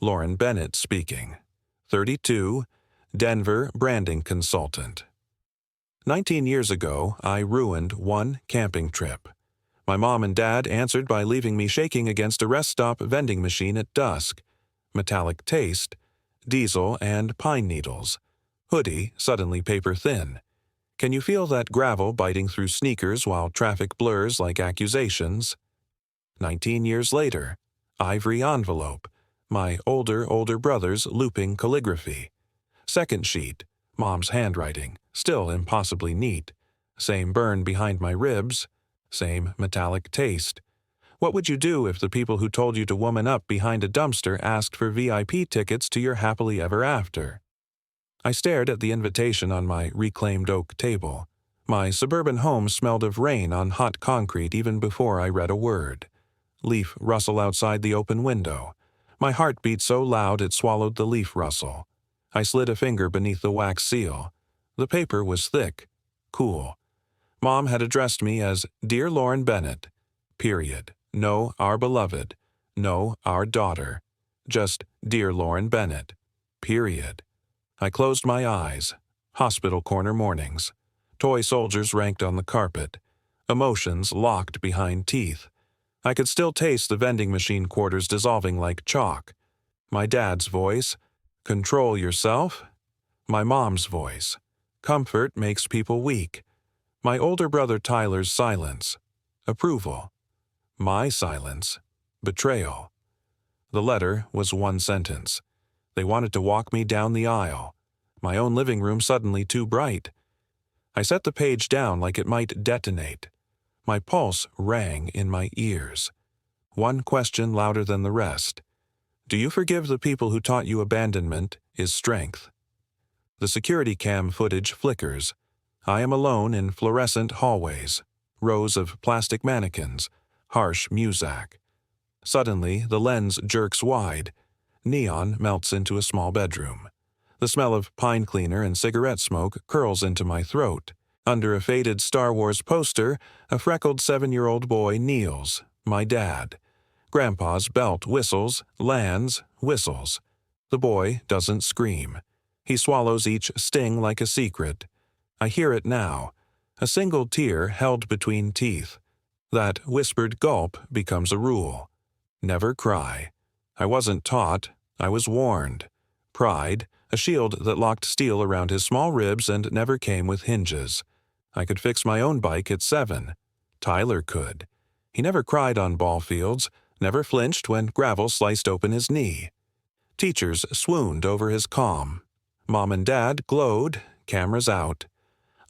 Lauren Bennett speaking. 32, Denver branding consultant. 19 years ago, I ruined one camping trip. My mom and dad answered by leaving me shaking against a rest stop vending machine at dusk. Metallic taste, diesel and pine needles. Hoodie suddenly paper thin. Can you feel that gravel biting through sneakers while traffic blurs like accusations? 19 years later, ivory envelope. My older brother's looping calligraphy. Second sheet, mom's handwriting, still impossibly neat. Same burn behind my ribs, same metallic taste. What would you do if the people who told you to woman up behind a dumpster asked for VIP tickets to your happily ever after? I stared at the invitation on my reclaimed oak table. My suburban home smelled of rain on hot concrete even before I read a word. Leaf rustle outside the open window. My heart beat so loud it swallowed the leaf rustle. I slid a finger beneath the wax seal. The paper was thick, cool. Mom had addressed me as Dear Lauren Bennett. Period. No, our beloved. No, our daughter. Just Dear Lauren Bennett. Period. I closed my eyes. Hospital corner mornings. Toy soldiers ranked on the carpet. Emotions locked behind teeth. I could still taste the vending machine quarters dissolving like chalk. My dad's voice, control yourself. My mom's voice, comfort makes people weak. My older brother Tyler's silence, approval. My silence, betrayal. The letter was one sentence. They wanted to walk me down the aisle. My own living room suddenly too bright. I set the page down like it might detonate. My pulse rang in my ears. One question louder than the rest. Do you forgive the people who taught you abandonment is strength? The security cam footage flickers. I am alone in fluorescent hallways, rows of plastic mannequins, harsh muzak. Suddenly, the lens jerks wide. Neon melts into a small bedroom. The smell of pine cleaner and cigarette smoke curls into my throat. Under a faded Star Wars poster, a freckled 7-year-old boy kneels, my dad. Grandpa's belt whistles, lands, whistles. The boy doesn't scream. He swallows each sting like a secret. I hear it now, a single tear held between teeth. That whispered gulp becomes a rule. Never cry. I wasn't taught, I was warned. Pride, a shield that locked steel around his small ribs and never came with hinges. I could fix my own bike at 7. Tyler could. He never cried on ball fields, never flinched when gravel sliced open his knee. Teachers swooned over his calm. Mom and Dad glowed, cameras out.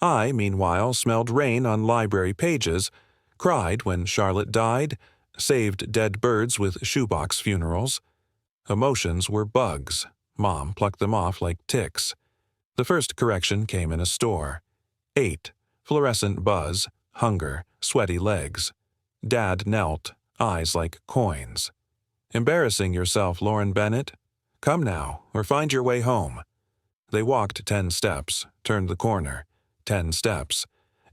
I, meanwhile, smelled rain on library pages, cried when Charlotte died, saved dead birds with shoebox funerals. Emotions were bugs. Mom plucked them off like ticks. The first correction came in a store. 8. Fluorescent buzz, hunger, sweaty legs. Dad knelt, eyes like coins. Embarrassing yourself, Lauren Bennett? Come now, or find your way home. They walked 10 steps, turned the corner. 10 steps.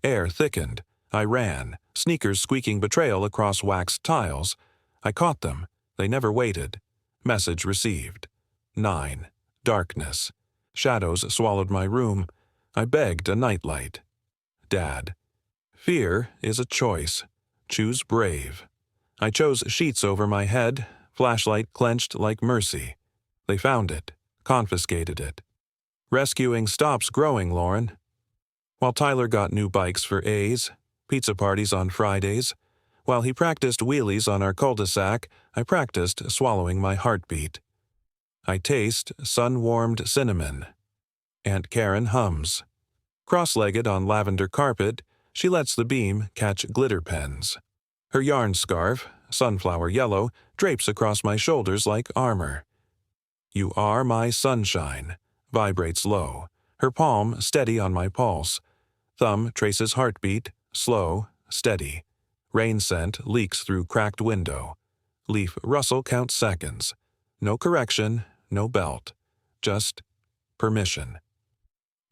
Air thickened. I ran, sneakers squeaking betrayal across waxed tiles. I caught them. They never waited. Message received. 9. Darkness. Shadows swallowed my room. I begged a nightlight. Dad. Fear is a choice. Choose brave. I chose sheets over my head, flashlight clenched like mercy. They found it, confiscated it. Rescuing stops growing, Lauren. While Tyler got new bikes for A's, pizza parties on Fridays, while he practiced wheelies on our cul-de-sac, I practiced swallowing my heartbeat. I taste sun-warmed cinnamon. Aunt Karen hums. Cross-legged on lavender carpet, she lets the beam catch glitter pens. Her yarn scarf, sunflower yellow, drapes across my shoulders like armor. You are my sunshine, vibrates low, her palm steady on my pulse. Thumb traces heartbeat, slow, steady. Rain scent leaks through cracked window. Leaf rustle counts seconds. No correction, no belt. Just permission.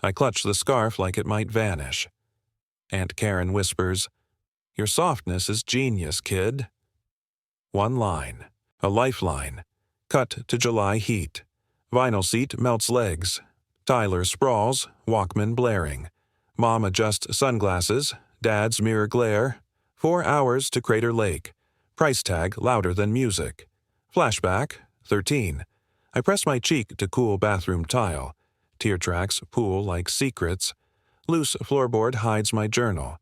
I clutch the scarf like it might vanish. Aunt Karen whispers, Your softness is genius, kid. One line, a lifeline. Cut to July heat. Vinyl seat melts legs. Tyler sprawls, Walkman blaring. Mom adjusts sunglasses, Dad's mirror glare. 4 hours to Crater Lake. Price tag louder than music. Flashback, 13. I press my cheek to cool bathroom tile. Tear tracks pool like secrets. Loose floorboard hides my journal.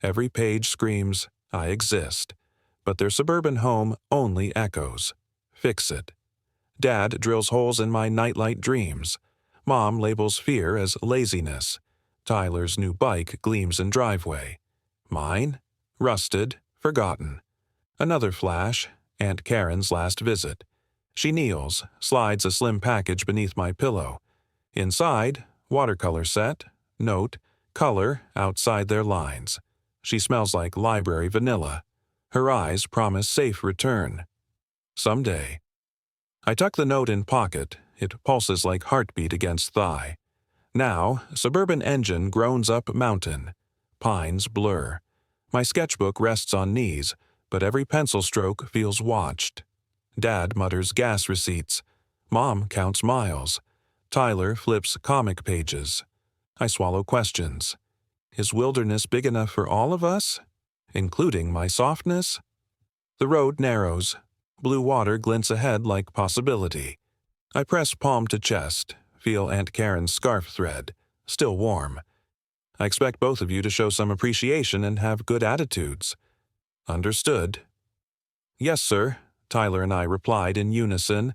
Every page screams, I exist. But their suburban home only echoes. Fix it. Dad drills holes in my nightlight dreams. Mom labels fear as laziness. Tyler's new bike gleams in driveway. Mine? Rusted, forgotten. Another flash, Aunt Karen's last visit. She kneels, slides a slim package beneath my pillow. Inside, watercolor set, note, color outside their lines. She smells like library vanilla. Her eyes promise safe return. Someday. I tuck the note in pocket. It pulses like heartbeat against thigh. Now, suburban engine groans up mountain. Pines blur. My sketchbook rests on knees, but every pencil stroke feels watched. Dad mutters gas receipts. Mom counts miles. Tyler flips comic pages. I swallow questions. Is wilderness big enough for all of us? Including my softness? The road narrows. Blue water glints ahead like possibility. I press palm to chest, feel Aunt Karen's scarf thread, still warm. I expect both of you to show some appreciation and have good attitudes. Understood. Yes, sir, Tyler and I replied in unison.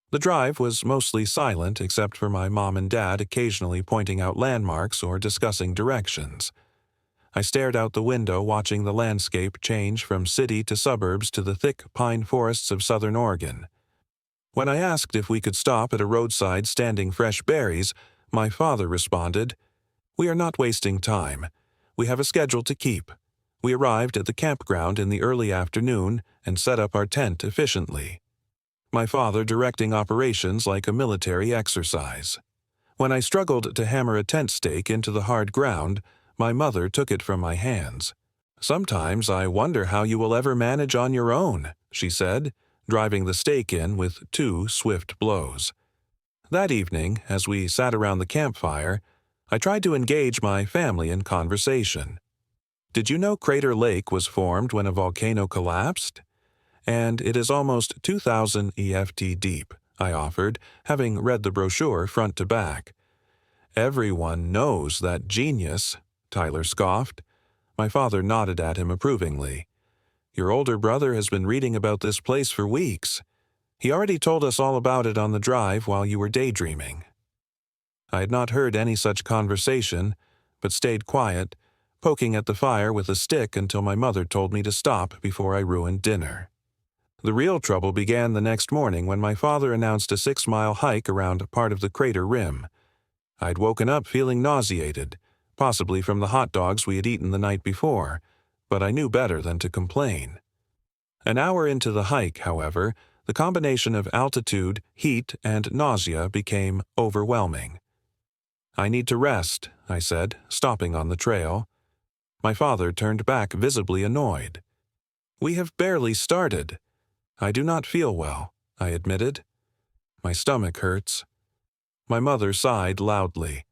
The drive was mostly silent except for my mom and dad occasionally pointing out landmarks or discussing directions. I stared out the window watching the landscape change from city to suburbs to the thick pine forests of southern Oregon. When I asked if we could stop at a roadside standing fresh berries, my father responded, "We are not wasting time. We have a schedule to keep." We arrived at the campground in the early afternoon and set up our tent efficiently. My father directing operations like a military exercise. When I struggled to hammer a tent stake into the hard ground, my mother took it from my hands. "Sometimes I wonder how you will ever manage on your own," she said, driving the stake in with 2 swift blows. That evening, as we sat around the campfire, I tried to engage my family in conversation. Did you know Crater Lake was formed when a volcano collapsed? And it is almost 2,000 EFT deep, I offered, having read the brochure front to back. Everyone knows that genius, Tyler scoffed. My father nodded at him approvingly. Your older brother has been reading about this place for weeks. He already told us all about it on the drive while you were daydreaming. I had not heard any such conversation, but stayed quiet, poking at the fire with a stick until my mother told me to stop before I ruined dinner. The real trouble began the next morning when my father announced a 6-mile hike around part of the crater rim. I'd woken up feeling nauseated, possibly from the hot dogs we had eaten the night before, but I knew better than to complain. An hour into the hike, however, the combination of altitude, heat, and nausea became overwhelming. I need to rest, I said, stopping on the trail. My father turned back visibly annoyed. We have barely started. I do not feel well, I admitted. My stomach hurts. My mother sighed loudly.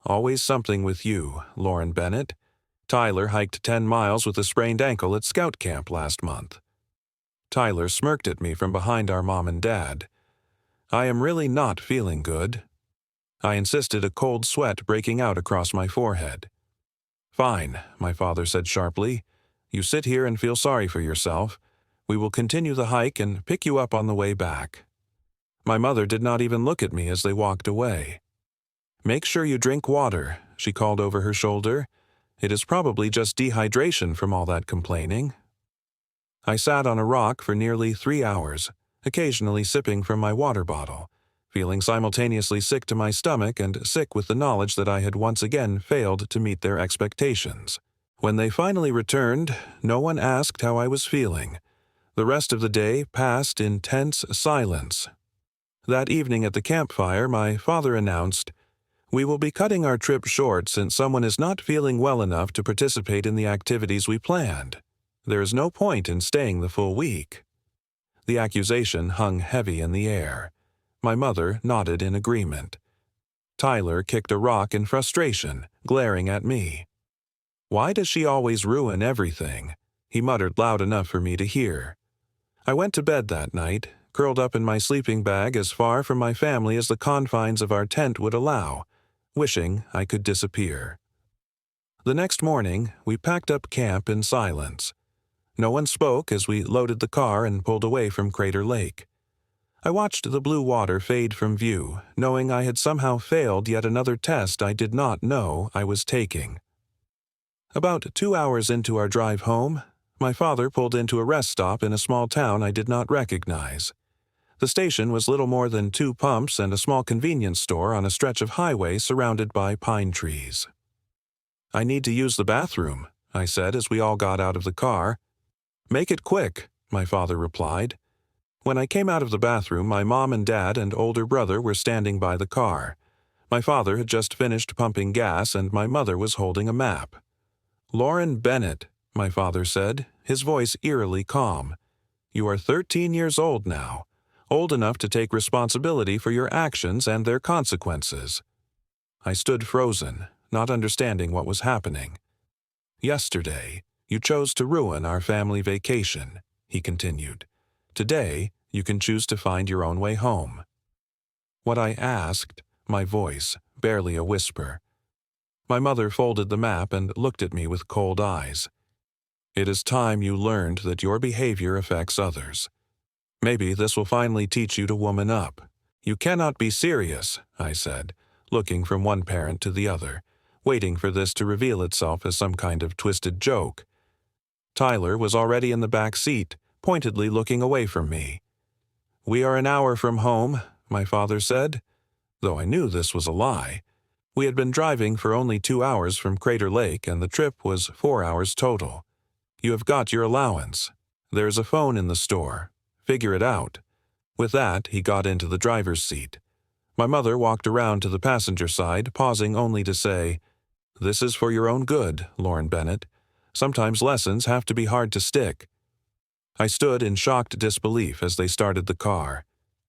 Always something with you, Lauren Bennett. Tyler hiked 10 miles with a sprained ankle at scout camp last month. Tyler smirked at me from behind our mom and dad. I am really not feeling good. I insisted, a cold sweat breaking out across my forehead. Fine, my father said sharply. You sit here and feel sorry for yourself. We will continue the hike and pick you up on the way back. My mother did not even look at me as they walked away. Make sure you drink water, she called over her shoulder. It is probably just dehydration from all that complaining. I sat on a rock for nearly 3 hours, occasionally sipping from my water bottle, feeling simultaneously sick to my stomach and sick with the knowledge that I had once again failed to meet their expectations. When they finally returned, no one asked how I was feeling. The rest of the day passed in tense silence. That evening at the campfire, my father announced, "We will be cutting our trip short since someone is not feeling well enough to participate in the activities we planned. There is no point in staying the full week." The accusation hung heavy in the air. My mother nodded in agreement. Tyler kicked a rock in frustration, glaring at me. "Why does she always ruin everything?" he muttered loud enough for me to hear. I went to bed that night, curled up in my sleeping bag as far from my family as the confines of our tent would allow, wishing I could disappear. The next morning, we packed up camp in silence. No one spoke as we loaded the car and pulled away from Crater Lake. I watched the blue water fade from view, knowing I had somehow failed yet another test I did not know I was taking. About 2 hours into our drive home, my father pulled into a rest stop in a small town I did not recognize. The station was little more than 2 pumps and a small convenience store on a stretch of highway surrounded by pine trees. "I need to use the bathroom," I said as we all got out of the car. "Make it quick," my father replied. When I came out of the bathroom, my mom and dad and older brother were standing by the car. My father had just finished pumping gas and my mother was holding a map. "Lauren Bennett," my father said, his voice eerily calm. "You are 13 years old now, old enough to take responsibility for your actions and their consequences." I stood frozen, not understanding what was happening. "Yesterday, you chose to ruin our family vacation," he continued. "Today, you can choose to find your own way home." What I asked, my voice, barely a whisper. My mother folded the map and looked at me with cold eyes. "It is time you learned that your behavior affects others. Maybe this will finally teach you to woman up." "You cannot be serious," I said, looking from one parent to the other, waiting for this to reveal itself as some kind of twisted joke. Tyler was already in the back seat, pointedly looking away from me. "We are an hour from home," my father said, though I knew this was a lie. We had been driving for only 2 hours from Crater Lake and the trip was 4 hours total. "You have got your allowance. There's a phone in the store. Figure it out." With that, he got into the driver's seat. My mother walked around to the passenger side, pausing only to say, "This is for your own good, Lauren Bennett. Sometimes lessons have to be hard to stick." I stood in shocked disbelief as they started the car.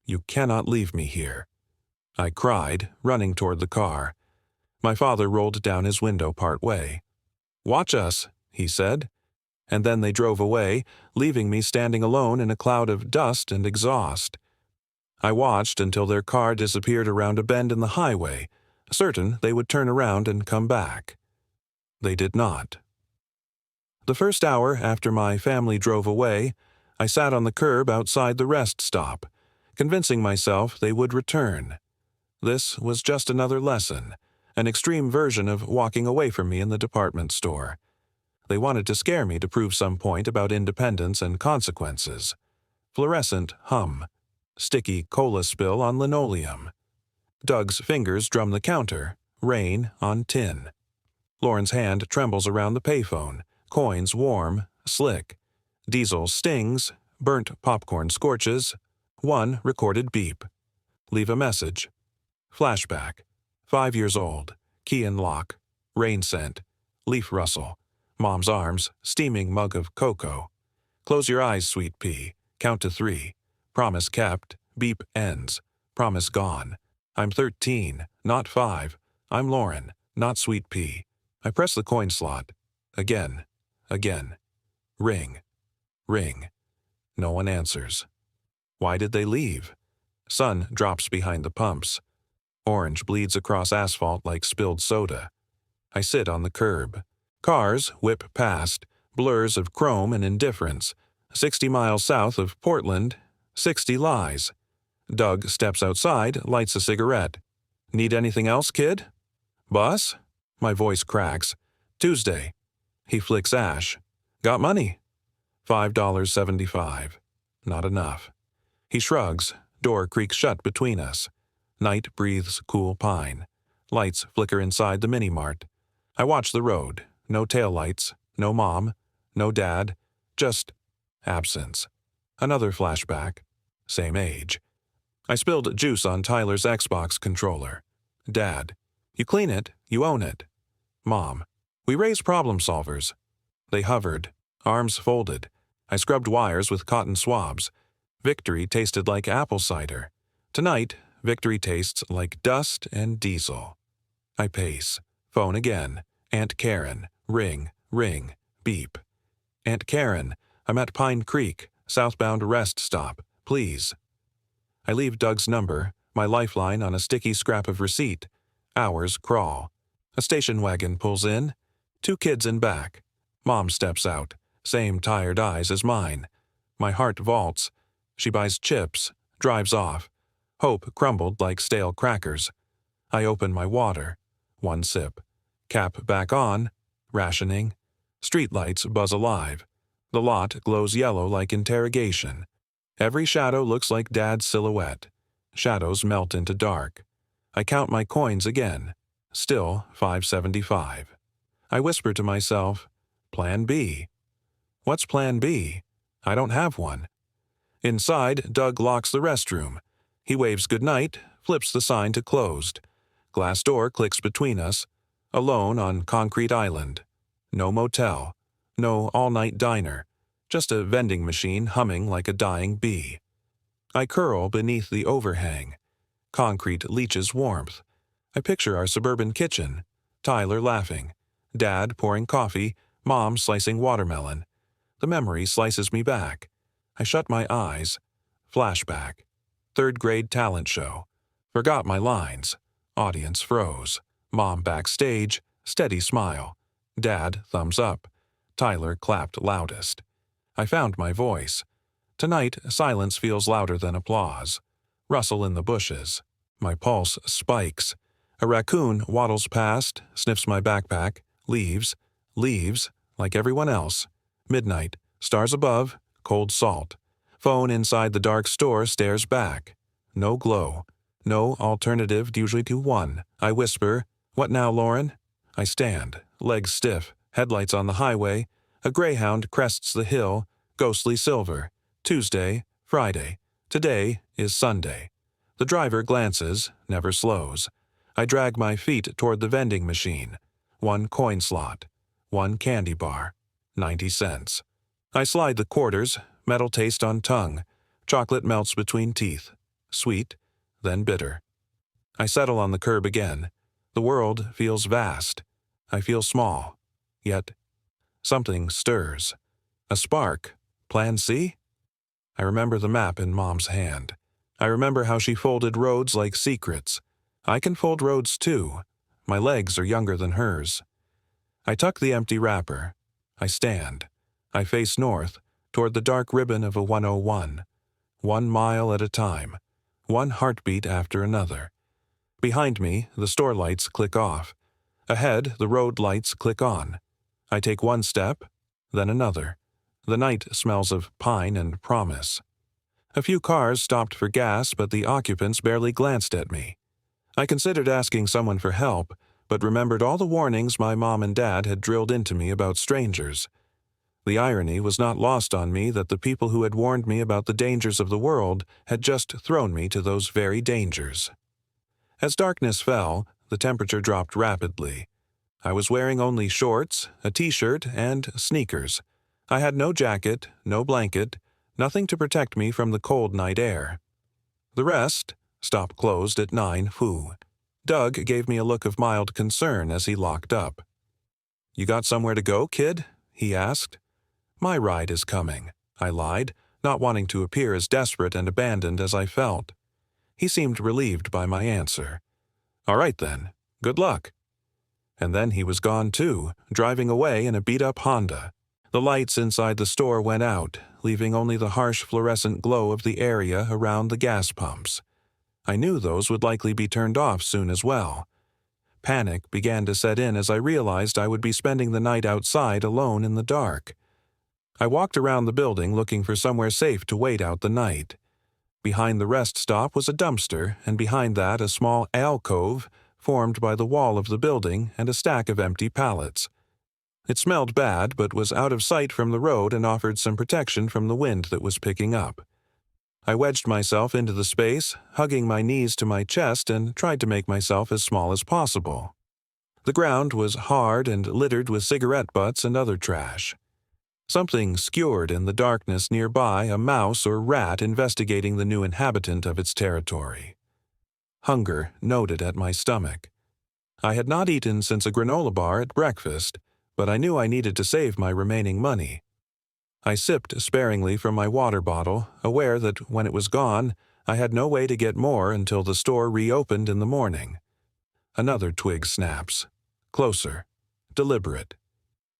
"You cannot leave me here," I cried, running toward the car. My father rolled down his window part way. "Watch us," he said. And then they drove away, leaving me standing alone in a cloud of dust and exhaust. I watched until their car disappeared around a bend in the highway, certain they would turn around and come back. They did not. The first hour after my family drove away, I sat on the curb outside the rest stop, convincing myself they would return. This was just another lesson, an extreme version of walking away from me in the department store. They wanted to scare me to prove some point about independence and consequences. Fluorescent hum. Sticky cola spill on linoleum. Doug's fingers drum the counter. Rain on tin. Lauren's hand trembles around the payphone. Coins warm, slick. Diesel stings. Burnt popcorn scorches. One recorded beep. Leave a message. Flashback. 5 years old. Key and lock. Rain scent. Leaf rustle. Mom's arms. Steaming mug of cocoa. Close your eyes, sweet pea. Count to 3. Promise kept. Beep ends. Promise gone. I'm 13, not 5. I'm Lauren, not sweet pea. I press the coin slot. Again. Again. Ring. Ring. No one answers. Why did they leave? Sun drops behind the pumps. Orange bleeds across asphalt like spilled soda. I sit on the curb. Cars whip past, blurs of chrome and indifference. 60 miles south of Portland, 60 lies. Doug steps outside, lights a cigarette. "Need anything else, kid?" "Bus?" My voice cracks. "Tuesday." He flicks ash. "Got money?" $5.75. Not enough. He shrugs. Door creaks shut between us. Night breathes cool pine. Lights flicker inside the mini-mart. I watch the road. No taillights. No mom. No dad. Just absence. Another flashback. Same age. I spilled juice on Tyler's Xbox controller. Dad. You clean it, you own it. Mom. We raise problem solvers. They hovered. Arms folded. I scrubbed wires with cotton swabs. Victory tasted like apple cider. Tonight, victory tastes like dust and diesel. I pace. Phone again. Aunt Karen. Ring, ring, beep. Aunt Karen, I'm at Pine Creek, southbound rest stop. Please. I leave Doug's number, my lifeline on a sticky scrap of receipt. Hours crawl. A station wagon pulls in. 2 kids in back. Mom steps out. Same tired eyes as mine. My heart vaults. She buys chips. Drives off. Hope crumbled like stale crackers. I open my water. 1 sip. Cap back on. Rationing. Streetlights buzz alive. The lot glows yellow like interrogation. Every shadow looks like Dad's silhouette. Shadows melt into dark. I count my coins again. Still $5.75. I whisper to myself, Plan B. What's Plan B? I don't have one. Inside, Doug locks the restroom. He waves goodnight, flips the sign to closed. Glass door clicks between us. Alone on concrete island. No motel. No all-night diner. Just a vending machine humming like a dying bee. I curl beneath the overhang. Concrete leaches warmth. I picture our suburban kitchen. Tyler laughing. Dad pouring coffee. Mom slicing watermelon. The memory slices me back. I shut my eyes. Flashback. 3rd grade talent show. Forgot my lines. Audience froze. Mom backstage. Steady smile. Dad thumbs up. Tyler clapped loudest. I found my voice. Tonight, silence feels louder than applause. Rustle in the bushes. My pulse spikes. A raccoon waddles past, sniffs my backpack, leaves, like everyone else. Midnight, stars above, cold salt. Phone inside the dark store stares back. No glow. No alternative usually to 1. I whisper, What now, Lauren? I stand, legs stiff, headlights on the highway. A greyhound crests the hill, ghostly silver. Tuesday, Friday. Today is Sunday. The driver glances, never slows. I drag my feet toward the vending machine. 1 coin slot. 1 candy bar. 90 cents. I slide the quarters, metal taste on tongue. Chocolate melts between teeth. Sweet, then bitter. I settle on the curb again. The world feels vast. I feel small. Yet, something stirs. A spark. Plan C? I remember the map in Mom's hand. I remember how she folded roads like secrets. I can fold roads too. My legs are younger than hers. I tuck the empty wrapper. I stand. I face north, toward the dark ribbon of a 101. 1 mile at a time. 1 heartbeat after another. Behind me, the store lights click off. Ahead, the road lights click on. I take 1 step, then another. The night smells of pine and promise. A few cars stopped for gas, but the occupants barely glanced at me. I considered asking someone for help, but remembered all the warnings my mom and dad had drilled into me about strangers. The irony was not lost on me that the people who had warned me about the dangers of the world had just thrown me to those very dangers. As darkness fell, the temperature dropped rapidly. I was wearing only shorts, a t-shirt, and sneakers. I had no jacket, no blanket, nothing to protect me from the cold night air. The rest, stop closed at 9 Fu. Doug gave me a look of mild concern as he locked up. You got somewhere to go, kid? He asked. My ride is coming, I lied, not wanting to appear as desperate and abandoned as I felt. He seemed relieved by my answer. All right then, good luck. And then he was gone too, driving away in a beat-up Honda. The lights inside the store went out, leaving only the harsh fluorescent glow of the area around the gas pumps. I knew those would likely be turned off soon as well. Panic began to set in as I realized I would be spending the night outside alone in the dark. I walked around the building looking for somewhere safe to wait out the night. Behind the rest stop was a dumpster, and behind that a small alcove formed by the wall of the building and a stack of empty pallets. It smelled bad, but was out of sight from the road and offered some protection from the wind that was picking up. I wedged myself into the space, hugging my knees to my chest, and tried to make myself as small as possible. The ground was hard and littered with cigarette butts and other trash. Something skewered in the darkness nearby, a mouse or rat investigating the new inhabitant of its territory. Hunger noted at my stomach. I had not eaten since a granola bar at breakfast, but I knew I needed to save my remaining money. I sipped sparingly from my water bottle, aware that when it was gone, I had no way to get more until the store reopened in the morning. Another twig snaps. Closer. Deliberate.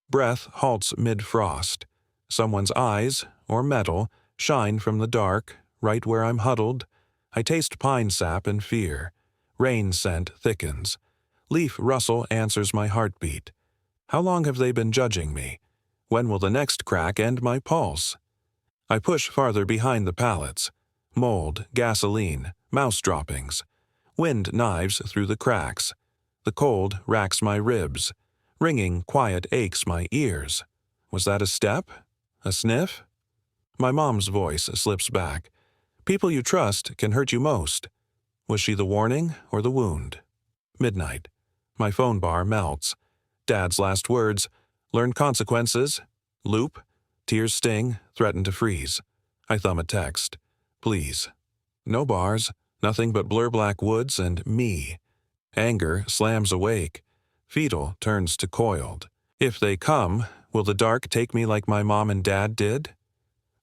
Breath halts mid-frost. Someone's eyes, or metal, shine from the dark, right where I'm huddled. I taste pine sap and fear. Rain scent thickens. Leaf rustle answers my heartbeat. How long have they been judging me? When will the next crack end my pulse? I push farther behind the pallets. Mold, gasoline, mouse droppings. Wind knives through the cracks. The cold racks my ribs. Ringing quiet aches my ears. Was that a step? A sniff? My mom's voice slips back. People you trust can hurt you most. Was she the warning or the wound? Midnight. My phone bar melts. Dad's last words. Learn consequences. Loop. Tears sting. Threaten to freeze. I thumb a text. Please. No bars. Nothing but blur black woods and me. Anger slams awake. Fetal turns to coiled. If they come, will the dark take me like my mom and dad did?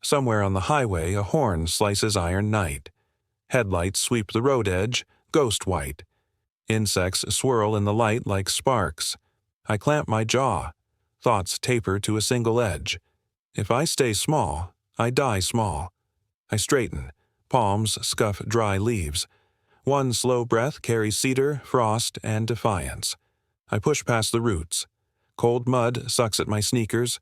Somewhere on the highway, a horn slices iron night. Headlights sweep the road edge, ghost white. Insects swirl in the light like sparks. I clamp my jaw. Thoughts taper to a single edge. If I stay small, I die small. I straighten. Palms scuff dry leaves. One slow breath carries cedar, frost, and defiance. I push past the roots. Cold mud sucks at my sneakers.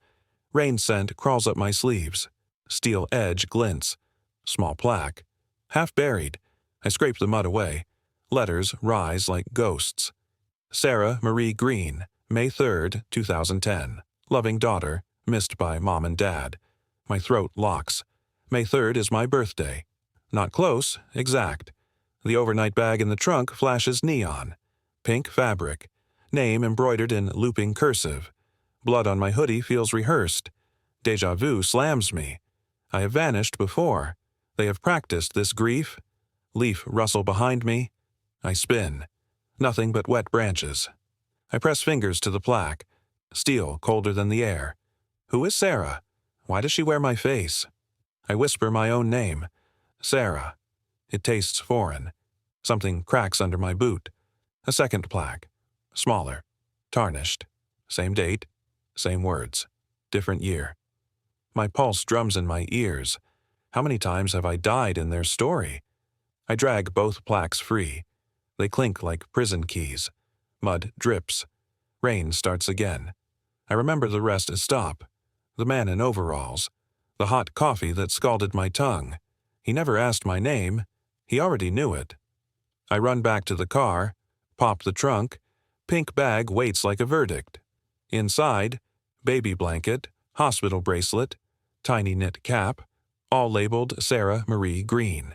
Rain scent crawls up my sleeves. Steel edge glints. Small plaque. Half buried. I scrape the mud away. Letters rise like ghosts. Sarah Marie Green, May 3rd, 2010. Loving daughter, missed by mom and dad. My throat locks. May 3rd is my birthday. Not close, exact. The overnight bag in the trunk flashes neon. Pink fabric. Name embroidered in looping cursive. Blood on my hoodie feels rehearsed. Deja vu slams me. I have vanished before. They have practiced this grief. Leaf rustle behind me. I spin. Nothing but wet branches. I press fingers to the plaque. Steel colder than the air. Who is Sarah? Why does she wear my face? I whisper my own name. Sarah. It tastes foreign. Something cracks under my boot. A second plaque. Smaller. Tarnished. Same date. Same words. Different year. My pulse drums in my ears. How many times have I died in their story? I drag both plaques free. They clink like prison keys. Mud drips. Rain starts again. I remember the rest stop. The man in overalls. The hot coffee that scalded my tongue. He never asked my name. He already knew it. I run back to the car, pop the trunk. Pink bag waits like a verdict. Inside, baby blanket, hospital bracelet, tiny knit cap, all labeled Sarah Marie Green.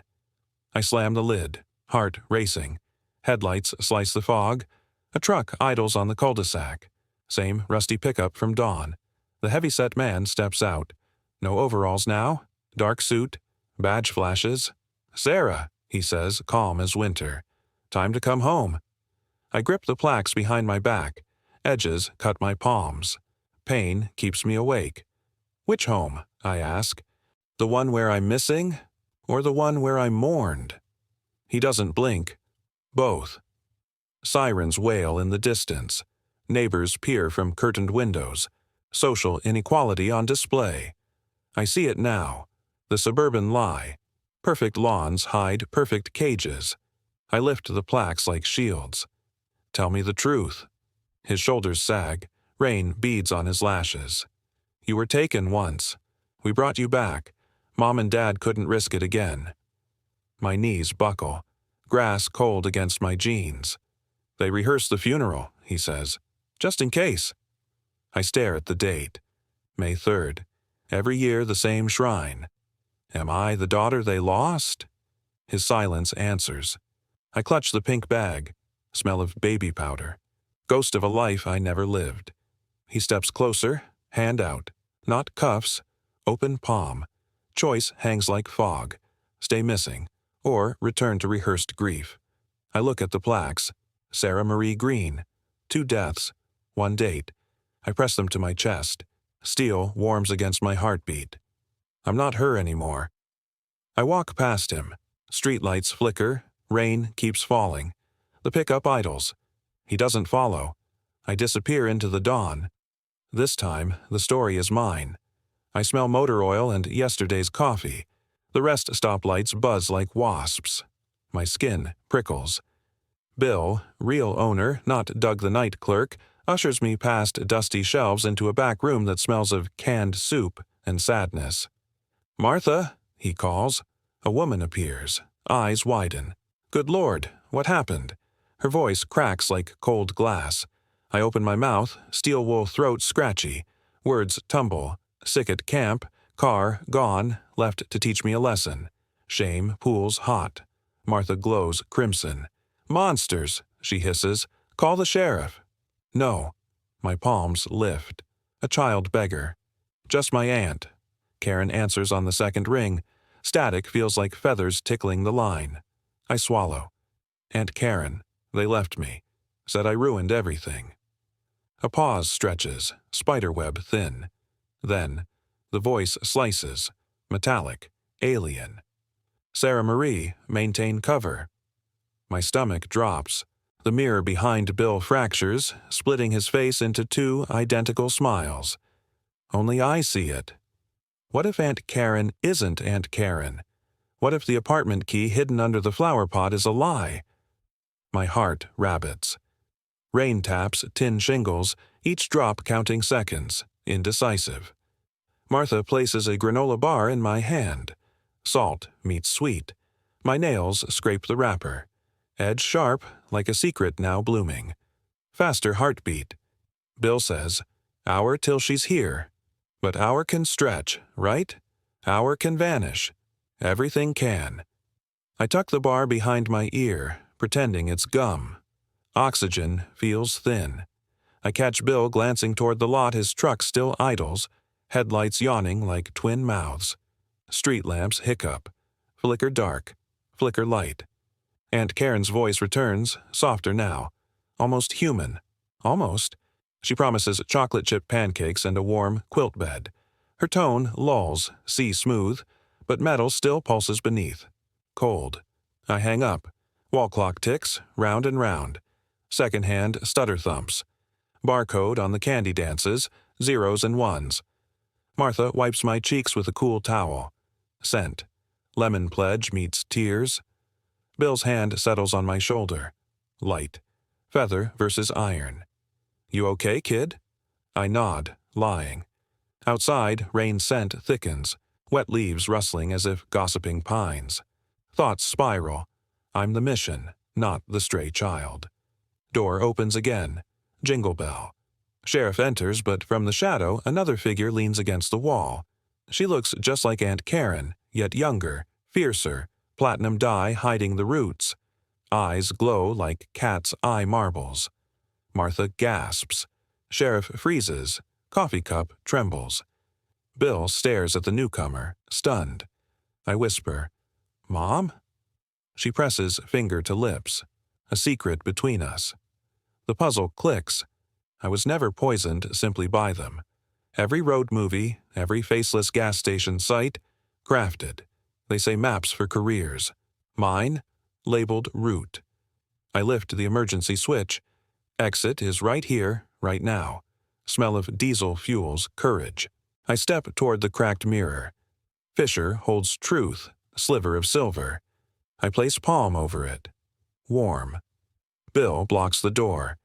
I slam the lid, heart racing. Headlights slice the fog. A truck idles on the cul-de-sac. Same rusty pickup from dawn. The heavy-set man steps out. No overalls now. Dark suit. Badge flashes. Sarah, he says, calm as winter. Time to come home. I grip the plaques behind my back. Edges cut my palms. Pain keeps me awake. Which home? I ask. The one where I'm missing, or the one where I'm mourned? He doesn't blink. Both. Sirens wail in the distance. Neighbors peer from curtained windows. Social inequality on display. I see it now. The suburban lie. Perfect lawns hide perfect cages. I lift the plaques like shields. Tell me the truth. His shoulders sag. Rain beads on his lashes. You were taken once. We brought you back. Mom and Dad couldn't risk it again. My knees buckle. Grass cold against my jeans. They rehearsed the funeral, he says. Just in case. I stare at the date. May 3rd. Every year the same shrine. Am I the daughter they lost? His silence answers. I clutch the pink bag. Smell of baby powder. Ghost of a life I never lived. He steps closer, hand out. Not cuffs. Open palm. Choice hangs like fog. Stay missing, or return to rehearsed grief. I look at the plaques. Sarah Marie Green. 2 deaths. 1 date. I press them to my chest. Steel warms against my heartbeat. I'm not her anymore. I walk past him. Streetlights flicker. Rain keeps falling. The pickup idles. He doesn't follow. I disappear into the dawn. This time, the story is mine. I smell motor oil and yesterday's coffee. The rest stoplights buzz like wasps. My skin prickles. Bill, real owner, not Doug the night clerk, ushers me past dusty shelves into a back room that smells of canned soup and sadness. "Martha," he calls. A woman appears. Eyes widen. "Good Lord, what happened?" Her voice cracks like cold glass. I open my mouth, steel wool throat scratchy. Words tumble. Sick at camp, car gone, left to teach me a lesson. Shame pools hot. Martha glows crimson. "Monsters," she hisses. "Call the sheriff." No. My palms lift. A child beggar. "Just my aunt." Karen answers on the second ring. Static feels like feathers tickling the line. I swallow. Aunt Karen. They left me. Said I ruined everything. A pause stretches, spiderweb thin. Then, the voice slices, metallic, alien. "Sarah Marie, maintain cover." My stomach drops. The mirror behind Bill fractures, splitting his face into 2 identical smiles. Only I see it. What if Aunt Karen isn't Aunt Karen? What if the apartment key hidden under the flower pot is a lie? My heart rabbits. Rain taps tin shingles, each drop counting seconds, indecisive. Martha places a granola bar in my hand. Salt meets sweet. My nails scrape the wrapper. Edge sharp, like a secret now blooming. Faster heartbeat. Bill says, "Hour till she's here." But hour can stretch, right? Hour can vanish. Everything can. I tuck the bar behind my ear, pretending it's gum. Oxygen feels thin. I catch Bill glancing toward the lot his truck still idles, headlights yawning like twin mouths. Street lamps hiccup. Flicker dark. Flicker light. Aunt Karen's voice returns, softer now. Almost human. Almost. She promises chocolate chip pancakes and a warm quilt bed. Her tone lulls, sea smooth, but metal still pulses beneath. Cold. I hang up. Wall clock ticks, round and round. Second hand stutter thumps. Barcode on the candy dances, 0s and 1s. Martha wipes my cheeks with a cool towel. Scent. Lemon pledge meets tears. Bill's hand settles on my shoulder. Light. Feather versus iron. "You okay, kid?" I nod, lying. Outside, rain scent thickens, wet leaves rustling as if gossiping pines. Thoughts spiral. I'm the mission, not the stray child. Door opens again. Jingle bell. Sheriff enters, but from the shadow, another figure leans against the wall. She looks just like Aunt Karen, yet younger, fiercer, platinum dye hiding the roots. Eyes glow like cat's eye marbles. Martha gasps. Sheriff freezes. Coffee cup trembles. Bill stares at the newcomer, stunned. I whisper, "Mom?" She presses finger to lips. A secret between us. The puzzle clicks. I was never poisoned simply by them. Every road movie, every faceless gas station site, crafted. They say maps for careers. Mine, labeled route. I lift the emergency switch. Exit is right here, right now. Smell of diesel fuels courage. I step toward the cracked mirror. Fisher holds truth, sliver of silver. I place palm over it. Warm. Bill blocks the door.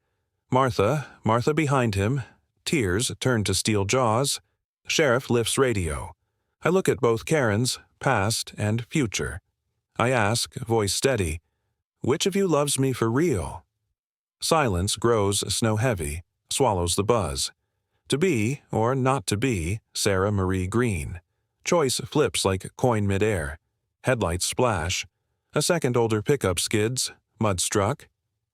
Martha behind him. Tears turn to steel jaws. Sheriff lifts radio. I look at both Karens, past and future. I ask, voice steady, "Which of you loves me for real?" Silence grows snow-heavy, swallows the buzz. To be, or not to be, Sarah Marie Green. Choice flips like coin midair. Headlights splash. A second older pickup skids, mud struck.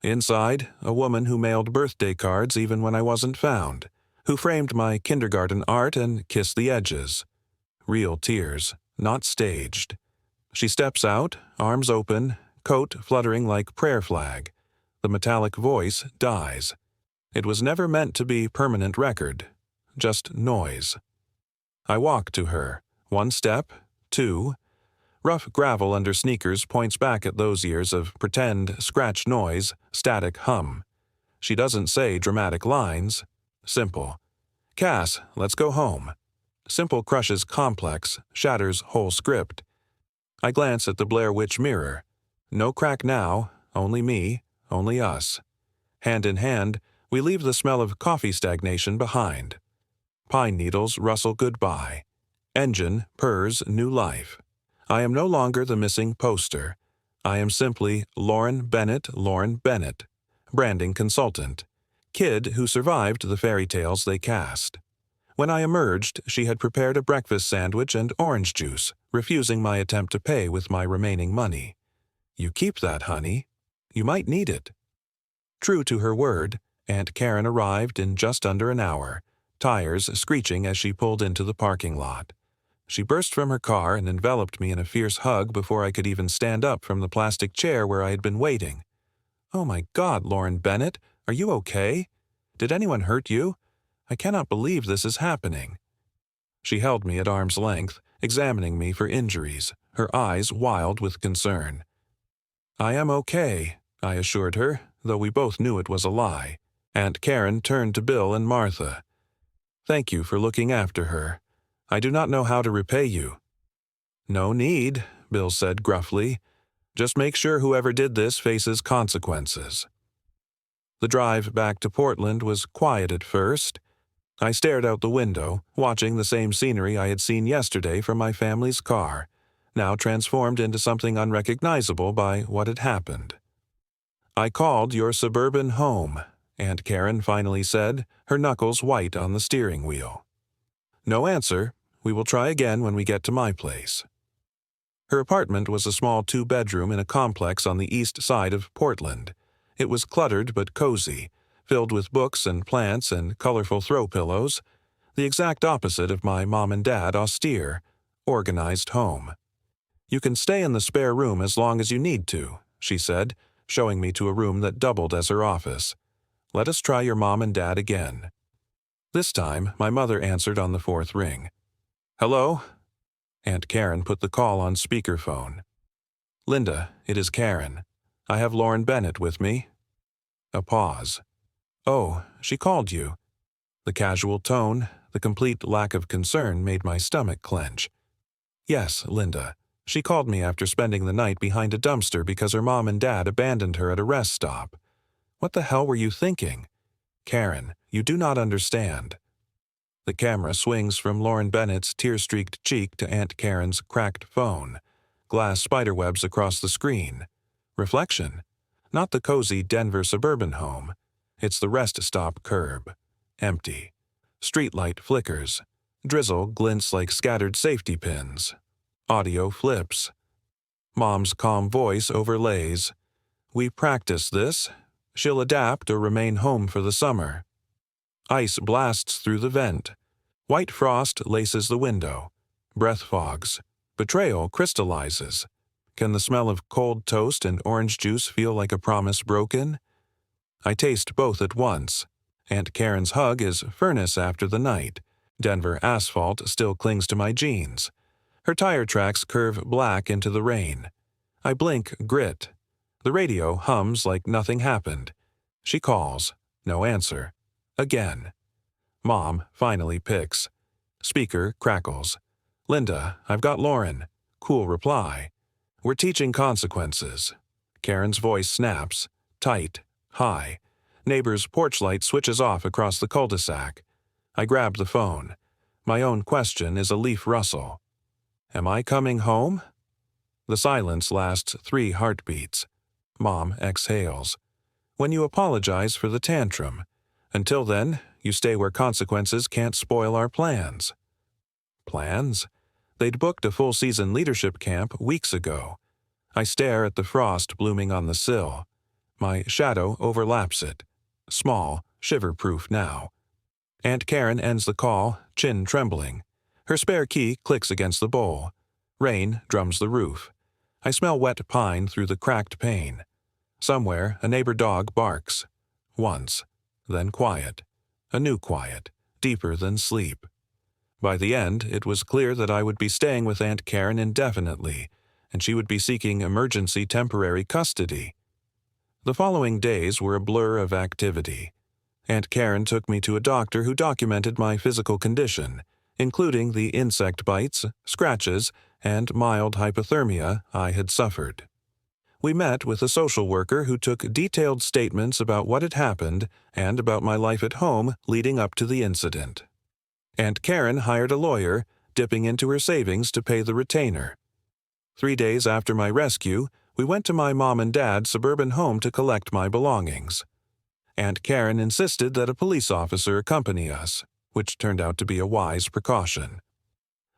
Inside, a woman who mailed birthday cards even when I wasn't found. who framed my kindergarten art and kissed the edges. Real tears, not staged. She steps out, arms open, coat fluttering like prayer flag. The metallic voice dies. It was never meant to be permanent record, just noise. I walk to her. 1 step, 2. Rough gravel under sneakers points back at those years of pretend, scratch noise, static hum. She doesn't say dramatic lines. Simple. Cass, let's go home. Simple crushes complex, shatters whole script. I glance at the Blair Witch mirror. No crack now, only me, only us. Hand in hand, we leave the smell of coffee stagnation behind. Pine needles rustle goodbye. Engine purrs new life. I am no longer the missing poster. I am simply Lauren Bennett, branding consultant, kid who survived the fairy tales they cast. When I emerged, she had prepared a breakfast sandwich and orange juice, refusing my attempt to pay with my remaining money. You keep that, honey. You might need it. True to her word, Aunt Karen arrived in just under an hour, tires screeching as she pulled into the parking lot. She burst from her car and enveloped me in a fierce hug before I could even stand up from the plastic chair where I had been waiting. "Oh my God, Lauren Bennett, are you okay? Did anyone hurt you? I cannot believe this is happening." She held me at arm's length, examining me for injuries, her eyes wild with concern. "I am okay," I assured her, though we both knew it was a lie. Aunt Karen turned to Bill and Martha. "Thank you for looking after her. I do not know how to repay you." "No need," Bill said gruffly. "Just make sure whoever did this faces consequences." The drive back to Portland was quiet at first. I stared out the window, watching the same scenery I had seen yesterday from my family's car, now transformed into something unrecognizable by what had happened. "I called your suburban home," Aunt Karen finally said, her knuckles white on the steering wheel. "No answer. We will try again when we get to my place." Her apartment was a small 2-bedroom in a complex on the east side of Portland. It was cluttered but cozy, filled with books and plants and colorful throw pillows, the exact opposite of my mom and dad austere, organized home. "You can stay in the spare room as long as you need to," she said, showing me to a room that doubled as her office. "Let us try your mom and dad again." This time, my mother answered on the 4th ring. "Hello?" Aunt Karen put the call on speakerphone. "Linda, it is Karen. I have Lauren Bennett with me." A pause. "Oh, she called you." The casual tone, the complete lack of concern made my stomach clench. "Yes, Linda. She called me after spending the night behind a dumpster because her mom and dad abandoned her at a rest stop. What the hell were you thinking? Karen, you do not understand." The camera swings from Lauren Bennett's tear-streaked cheek to Aunt Karen's cracked phone. Glass spiderwebs across the screen. Reflection. Not the cozy Denver suburban home. It's the rest stop curb. Empty. Streetlight flickers. Drizzle glints like scattered safety pins. Audio flips. Mom's calm voice overlays. "We practice this. She'll adapt or remain home for the summer." Ice blasts through the vent. White frost laces the window. Breath fogs. Betrayal crystallizes. Can the smell of cold toast and orange juice feel like a promise broken? I taste both at once. Aunt Karen's hug is furnace after the night. Denver asphalt still clings to my jeans. Her tire tracks curve black into the rain. I blink grit. The radio hums like nothing happened. She calls. No answer. Again. Mom finally picks. Speaker crackles. "Linda, I've got Lauren." Cool reply. "We're teaching consequences." Karen's voice snaps. Tight. High. Neighbor's porch light switches off across the cul-de-sac. I grab the phone. My own question is a leaf rustle. "Am I coming home?" The silence lasts 3 heartbeats. Mom exhales. "When you apologize for the tantrum. Until then, you stay where consequences can't spoil our plans." Plans? They'd booked a full-season leadership camp weeks ago. I stare at the frost blooming on the sill. My shadow overlaps it. Small, shiver-proof now. Aunt Karen ends the call, chin trembling. Her spare key clicks against the bowl. Rain drums the roof. I smell wet pine through the cracked pane. Somewhere, a neighbor dog barks. Once. Then quiet. A new quiet, deeper than sleep. By the end, it was clear that I would be staying with Aunt Karen indefinitely, and she would be seeking emergency temporary custody. The following days were a blur of activity. Aunt Karen took me to a doctor who documented my physical condition, including the insect bites, scratches, and mild hypothermia I had suffered. We met with a social worker who took detailed statements about what had happened and about my life at home leading up to the incident. Aunt Karen hired a lawyer, dipping into her savings to pay the retainer. 3 days after my rescue, we went to my mom and dad's suburban home to collect my belongings. Aunt Karen insisted that a police officer accompany us, which turned out to be a wise precaution.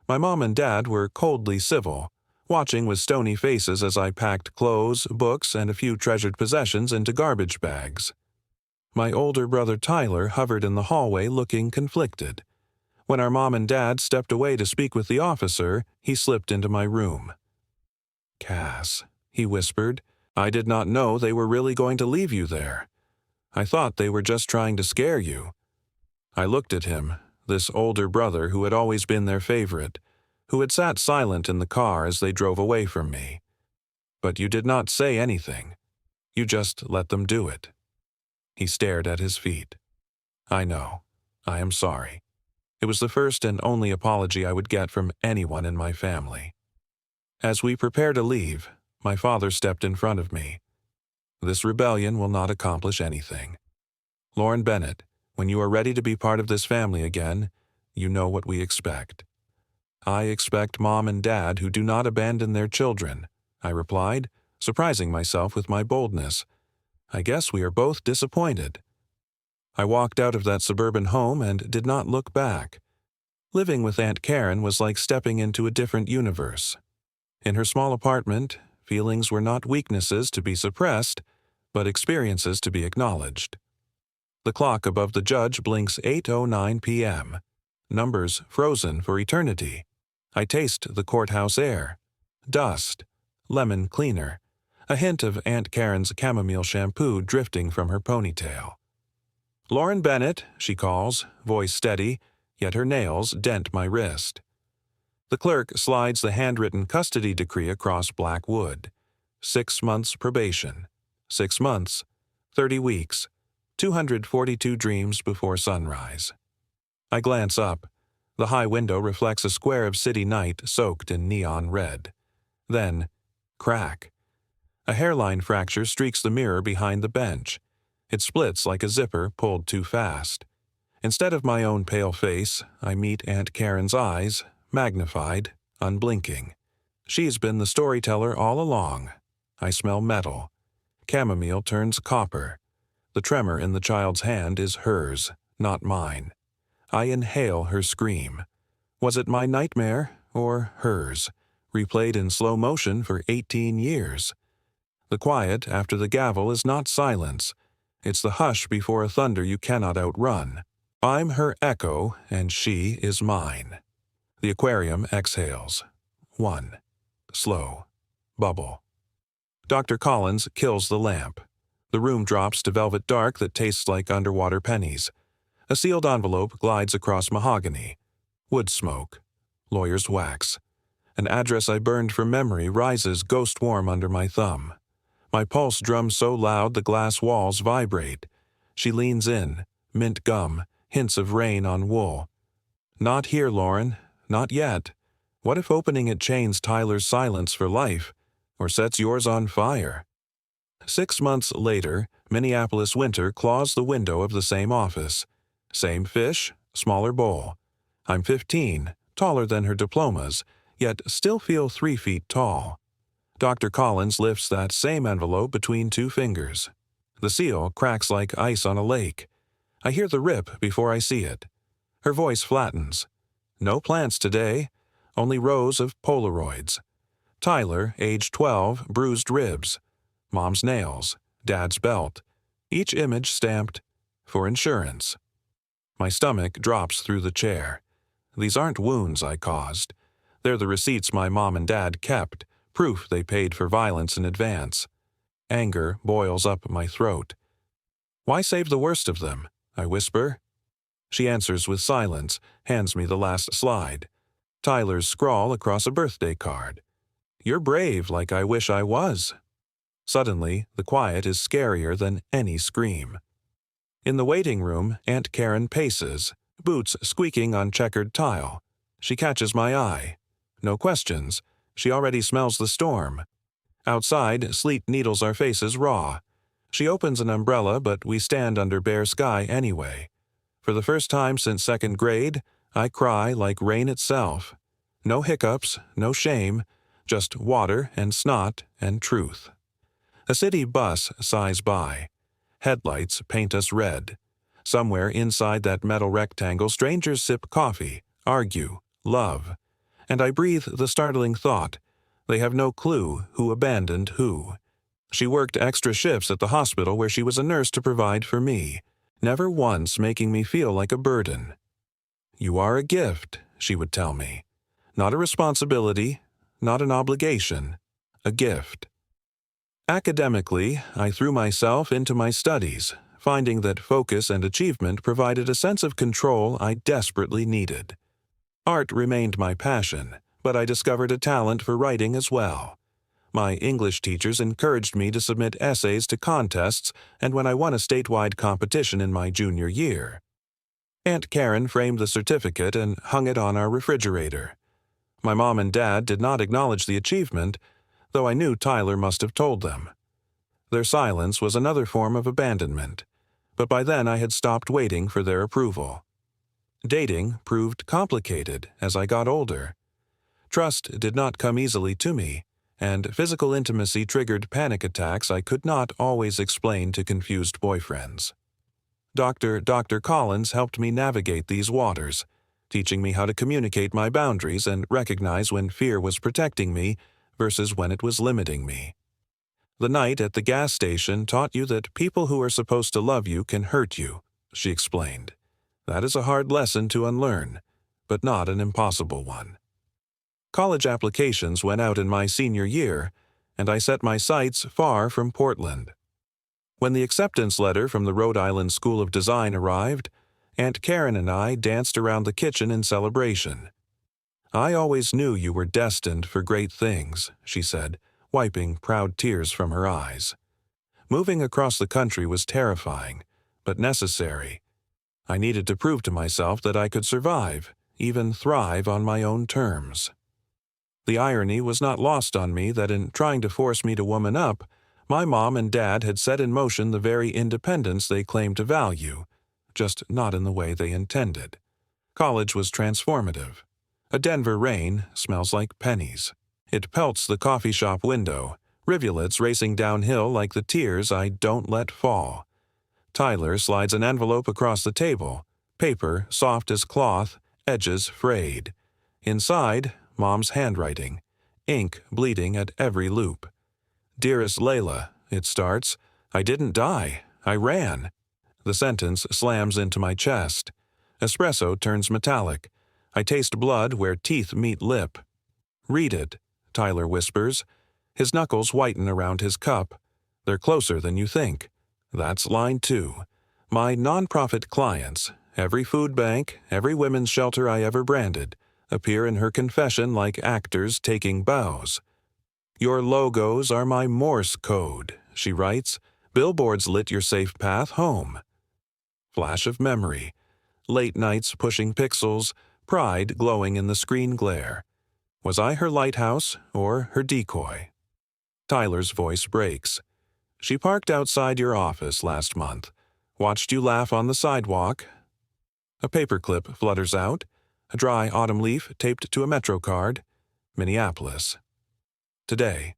My mom and dad were coldly civil, watching with stony faces as I packed clothes, books, and a few treasured possessions into garbage bags. My older brother Tyler hovered in the hallway looking conflicted. When our mom and dad stepped away to speak with the officer, he slipped into my room. "Cass," he whispered, "I did not know they were really going to leave you there. I thought they were just trying to scare you." I looked at him, this older brother who had always been their favorite, who had sat silent in the car as they drove away from me. "But you did not say anything. You just let them do it." He stared at his feet. "I know. I am sorry." It was the first and only apology I would get from anyone in my family. As we prepared to leave, my father stepped in front of me. "This rebellion will not accomplish anything. Lauren Bennett, when you are ready to be part of this family again, you know what we expect." "I expect mom and dad who do not abandon their children," I replied, surprising myself with my boldness. "I guess we are both disappointed." I walked out of that suburban home and did not look back. Living with Aunt Karen was like stepping into a different universe. In her small apartment, feelings were not weaknesses to be suppressed, but experiences to be acknowledged. The clock above the judge blinks 8:09 p.m., numbers frozen for eternity. I taste the courthouse air. Dust. Lemon cleaner. A hint of Aunt Karen's chamomile shampoo drifting from her ponytail. "Lauren Bennett," she calls, voice steady, yet her nails dent my wrist. The clerk slides the handwritten custody decree across black wood. 6 months probation. 6 months. 30 weeks. 242 dreams before sunrise. I glance up. The high window reflects a square of city night soaked in neon red. Then, crack. A hairline fracture streaks the mirror behind the bench. It splits like a zipper pulled too fast. Instead of my own pale face, I meet Aunt Karen's eyes, magnified, unblinking. She's been the storyteller all along. I smell metal. Chamomile turns copper. The tremor in the child's hand is hers, not mine. I inhale her scream. Was it my nightmare or hers, replayed in slow motion for 18 years? The quiet after the gavel is not silence. It's the hush before a thunder you cannot outrun. I'm her echo, and she is mine. The aquarium exhales. 1. Slow. Bubble. Dr. Collins kills the lamp. The room drops to velvet dark that tastes like underwater pennies. A sealed envelope glides across mahogany. Wood smoke. Lawyer's wax. An address I burned from memory rises ghost-warm under my thumb. My pulse drums so loud the glass walls vibrate. She leans in. Mint gum. Hints of rain on wool. "Not here, Lauren. Not yet. What if opening it chains Tyler's silence for life, or sets yours on fire?" 6 months later, Minneapolis winter claws the window of the same office. Same fish, smaller bowl. I'm 15, taller than her diplomas, yet still feel 3 feet tall. Dr. Collins lifts that same envelope between 2 fingers. The seal cracks like ice on a lake. I hear the rip before I see it. Her voice flattens. No plants today, only rows of Polaroids. Tyler, age 12, bruised ribs. Mom's nails, Dad's belt. Each image stamped, "For insurance." My stomach drops through the chair. These aren't wounds I caused. They're the receipts my mom and dad kept, proof they paid for violence in advance. Anger boils up my throat. Why save the worst of them? I whisper. She answers with silence, hands me the last slide. Tyler's scrawl across a birthday card. You're brave like I wish I was. Suddenly, the quiet is scarier than any scream. In the waiting room, Aunt Karen paces, boots squeaking on checkered tile. She catches my eye. No questions. She already smells the storm. Outside, sleet needles our faces raw. She opens an umbrella, but we stand under bare sky anyway. For the first time since second grade, I cry like rain itself. No hiccups, no shame, just water and snot and truth. A city bus sighs by. Headlights paint us red. Somewhere inside that metal rectangle, strangers sip coffee, argue, love. And I breathe the startling thought. They have no clue who abandoned who. She worked extra shifts at the hospital where she was a nurse to provide for me, never once making me feel like a burden. You are a gift, she would tell me. Not a responsibility, not an obligation, a gift. Academically, I threw myself into my studies, finding that focus and achievement provided a sense of control I desperately needed. Art remained my passion, but I discovered a talent for writing as well. My English teachers encouraged me to submit essays to contests, and when I won a statewide competition in my junior year. Aunt Karen framed the certificate and hung it on our refrigerator. My mom and dad did not acknowledge the achievement, though I knew Tyler must have told them. Their silence was another form of abandonment, but by then I had stopped waiting for their approval. Dating proved complicated as I got older. Trust did not come easily to me, and physical intimacy triggered panic attacks I could not always explain to confused boyfriends. Dr. Collins helped me navigate these waters, teaching me how to communicate my boundaries and recognize when fear was protecting me versus when it was limiting me. The night at the gas station taught you that people who are supposed to love you can hurt you, she explained. That is a hard lesson to unlearn, but not an impossible one. College applications went out in my senior year, and I set my sights far from Portland. When the acceptance letter from the Rhode Island School of Design arrived, Aunt Karen and I danced around the kitchen in celebration. I always knew you were destined for great things, she said, wiping proud tears from her eyes. Moving across the country was terrifying, but necessary. I needed to prove to myself that I could survive, even thrive on my own terms. The irony was not lost on me that in trying to force me to woman up, my mom and dad had set in motion the very independence they claimed to value, just not in the way they intended. College was transformative. A Denver rain smells like pennies. It pelts the coffee shop window, rivulets racing downhill like the tears I don't let fall. Tyler slides an envelope across the table, paper soft as cloth, edges frayed. Inside, Mom's handwriting, ink bleeding at every loop. Dearest Layla, it starts, I didn't die, I ran. The sentence slams into my chest. Espresso turns metallic. I taste blood where teeth meet lip. Read it, Tyler whispers. His knuckles whiten around his cup. They're closer than you think. That's line 2. My nonprofit clients, every food bank, every women's shelter I ever branded, appear in her confession like actors taking bows. Your logos are my Morse code, she writes. Billboards lit your safe path home. Flash of memory. Late nights pushing pixels, pride glowing in the screen glare. Was I her lighthouse or her decoy? Tyler's voice breaks. She parked outside your office last month. Watched you laugh on the sidewalk. A paperclip flutters out. A dry autumn leaf taped to a Metro card. Minneapolis. Today.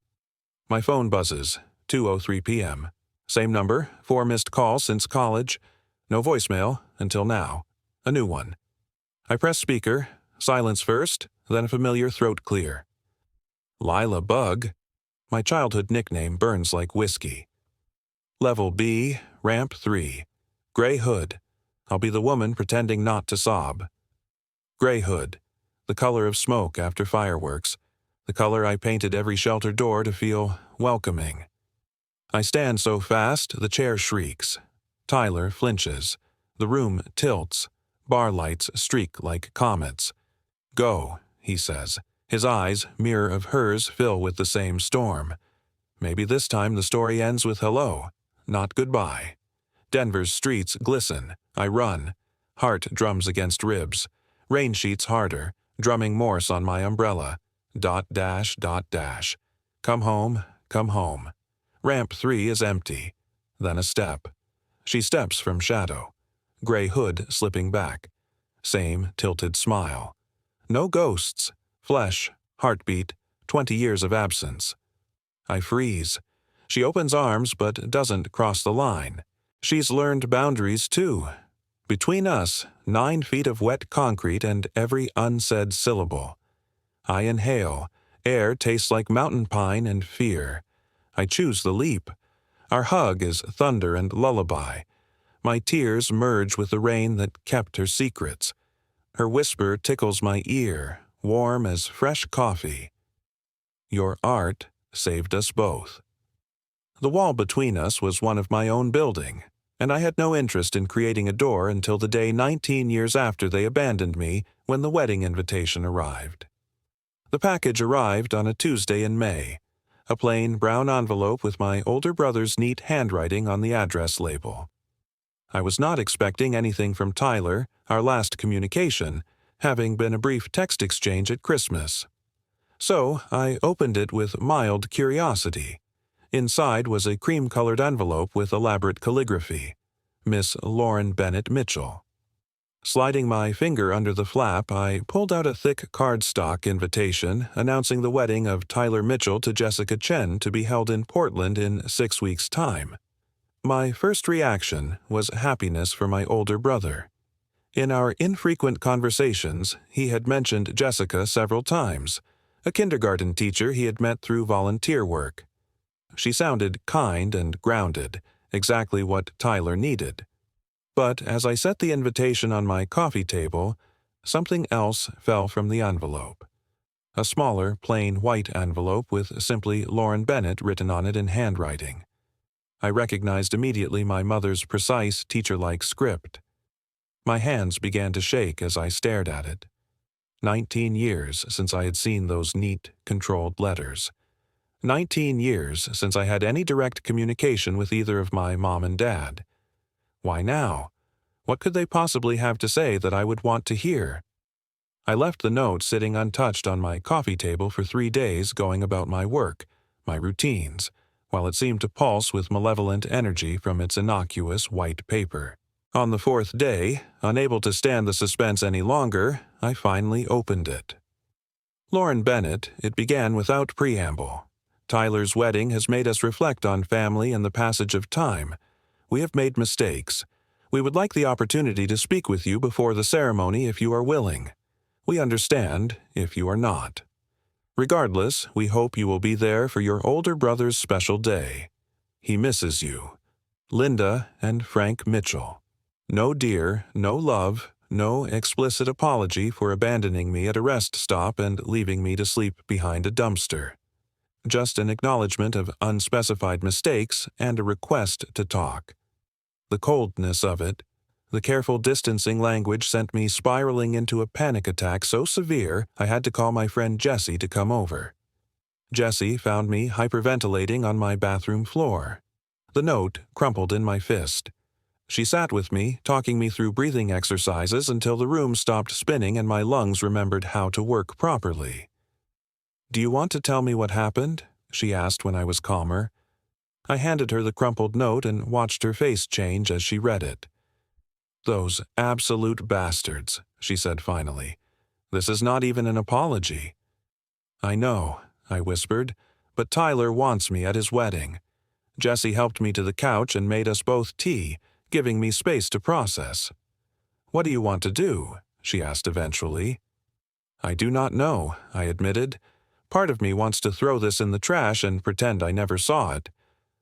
My phone buzzes. 2:03 p.m. Same number, 4 missed calls since college. No voicemail until now. A new one. I press speaker. Silence first, then a familiar throat clear. Lila Bug. My childhood nickname burns like whiskey. Level B, Ramp 3. Gray hood. I'll be the woman pretending not to sob. Gray hood, the color of smoke after fireworks, the color I painted every shelter door to feel welcoming. I stand so fast the chair shrieks. Tyler flinches. The room tilts. Bar lights streak like comets. Go, he says. His eyes, mirror of hers, fill with the same storm. Maybe this time the story ends with hello, not goodbye. Denver's streets glisten. I run. Heart drums against ribs. Rain sheets harder, drumming Morse on my umbrella. Dot dash, dot dash. Come home, come home. Ramp 3 is empty. Then a step. She steps from shadow. Gray hood slipping back. Same tilted smile. No ghosts. Flesh, heartbeat, 20 years of absence. I freeze. She opens arms but doesn't cross the line. She's learned boundaries too. Between us, 9 feet of wet concrete and every unsaid syllable. I inhale. Air tastes like mountain pine and fear. I choose the leap. Our hug is thunder and lullaby. My tears merge with the rain that kept her secrets. Her whisper tickles my ear, warm as fresh coffee. Your art saved us both. The wall between us was one of my own building, and I had no interest in creating a door until the day 19 years after they abandoned me when the wedding invitation arrived. The package arrived on a Tuesday in May, a plain brown envelope with my older brother's neat handwriting on the address label. I was not expecting anything from Tyler, our last communication, having been a brief text exchange at Christmas. So I opened it with mild curiosity. Inside was a cream-colored envelope with elaborate calligraphy. Miss Lauren Bennett Mitchell. Sliding my finger under the flap, I pulled out a thick cardstock invitation announcing the wedding of Tyler Mitchell to Jessica Chen to be held in Portland in 6 weeks' time. My first reaction was happiness for my older brother. In our infrequent conversations, he had mentioned Jessica several times, a kindergarten teacher he had met through volunteer work. She sounded kind and grounded, exactly what Tyler needed. But as I set the invitation on my coffee table, something else fell from the envelope. A smaller, plain white envelope with simply Lauren Bennett written on it in handwriting. I recognized immediately my mother's precise, teacher-like script. My hands began to shake as I stared at it. 19 years since I had seen those neat, controlled letters. 19 years since I had any direct communication with either of my mom and dad. Why now? What could they possibly have to say that I would want to hear? I left the note sitting untouched on my coffee table for 3 days going about my work, my routines, while it seemed to pulse with malevolent energy from its innocuous white paper. On the 4th day, unable to stand the suspense any longer, I finally opened it. Lauren Bennett, it began without preamble. Tyler's wedding has made us reflect on family and the passage of time. We have made mistakes. We would like the opportunity to speak with you before the ceremony if you are willing. We understand if you are not. Regardless, we hope you will be there for your older brother's special day. He misses you. Linda and Frank Mitchell. No dear, no love, no explicit apology for abandoning me at a rest stop and leaving me to sleep behind a dumpster. Just an acknowledgement of unspecified mistakes and a request to talk. The coldness of it, the careful distancing language sent me spiraling into a panic attack so severe I had to call my friend Jessie to come over. Jessie found me hyperventilating on my bathroom floor. The note crumpled in my fist. She sat with me, talking me through breathing exercises until the room stopped spinning and my lungs remembered how to work properly. "Do you want to tell me what happened?" she asked when I was calmer. I handed her the crumpled note and watched her face change as she read it. "Those absolute bastards," she said finally. "This is not even an apology." "I know," I whispered, "but Tyler wants me at his wedding." Jessie helped me to the couch and made us both tea, giving me space to process. "What do you want to do?" she asked eventually. "I do not know," I admitted. "Part of me wants to throw this in the trash and pretend I never saw it.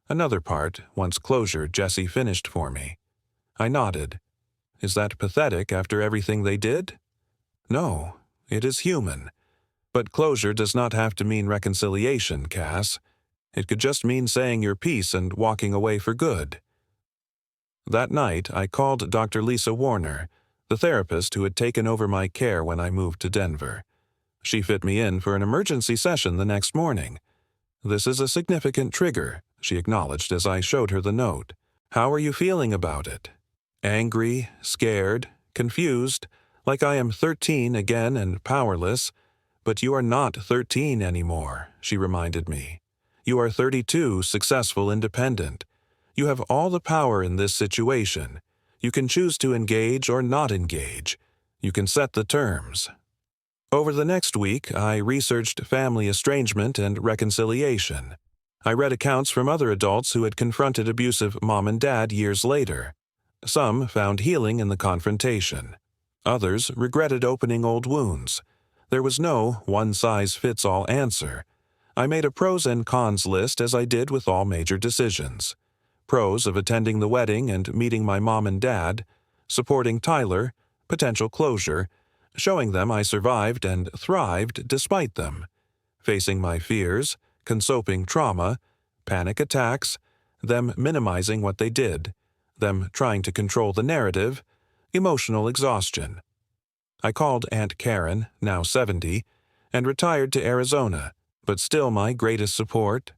Another part wants closure Jessie finished for me." I nodded. Is that pathetic after everything they did? No, it is human. But closure does not have to mean reconciliation, Cass. It could just mean saying your piece and walking away for good. That night, I called Dr. Lisa Warner, the therapist who had taken over my care when I moved to Denver. She fit me in for an emergency session the next morning. "This is a significant trigger," she acknowledged as I showed her the note. "How are you feeling about it?" "Angry, scared, confused, like I am 13 again and powerless. But you are not 13 anymore," she reminded me. "You are 32, successful, independent. You have all the power in this situation. You can choose to engage or not engage. You can set the terms." Over the next week, I researched family estrangement and reconciliation. I read accounts from other adults who had confronted abusive mom and dad years later. Some found healing in the confrontation. Others regretted opening old wounds. There was no one-size-fits-all answer. I made a pros and cons list as I did with all major decisions. Pros of attending the wedding and meeting my mom and dad, supporting Tyler, potential closure, showing them I survived and thrived despite them, facing my fears, consoling trauma, panic attacks, them minimizing what they did, them trying to control the narrative, emotional exhaustion. I called Aunt Karen, now 70, and retired to Arizona, but still my greatest support.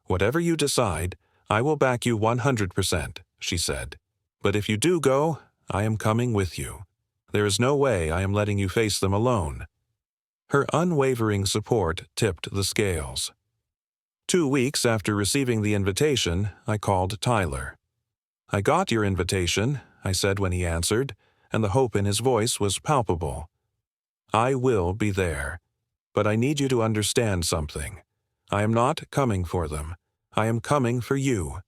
"Whatever you decide, I will back you 100%, she said. "But if you do go, I am coming with you. There is no way I am letting you face them alone." Her unwavering support tipped the scales. 2 weeks after receiving the invitation, I called Tyler. "I got your invitation," I said when he answered, and the hope in his voice was palpable. "I will be there. But I need you to understand something. I am not coming for them. I am coming for you."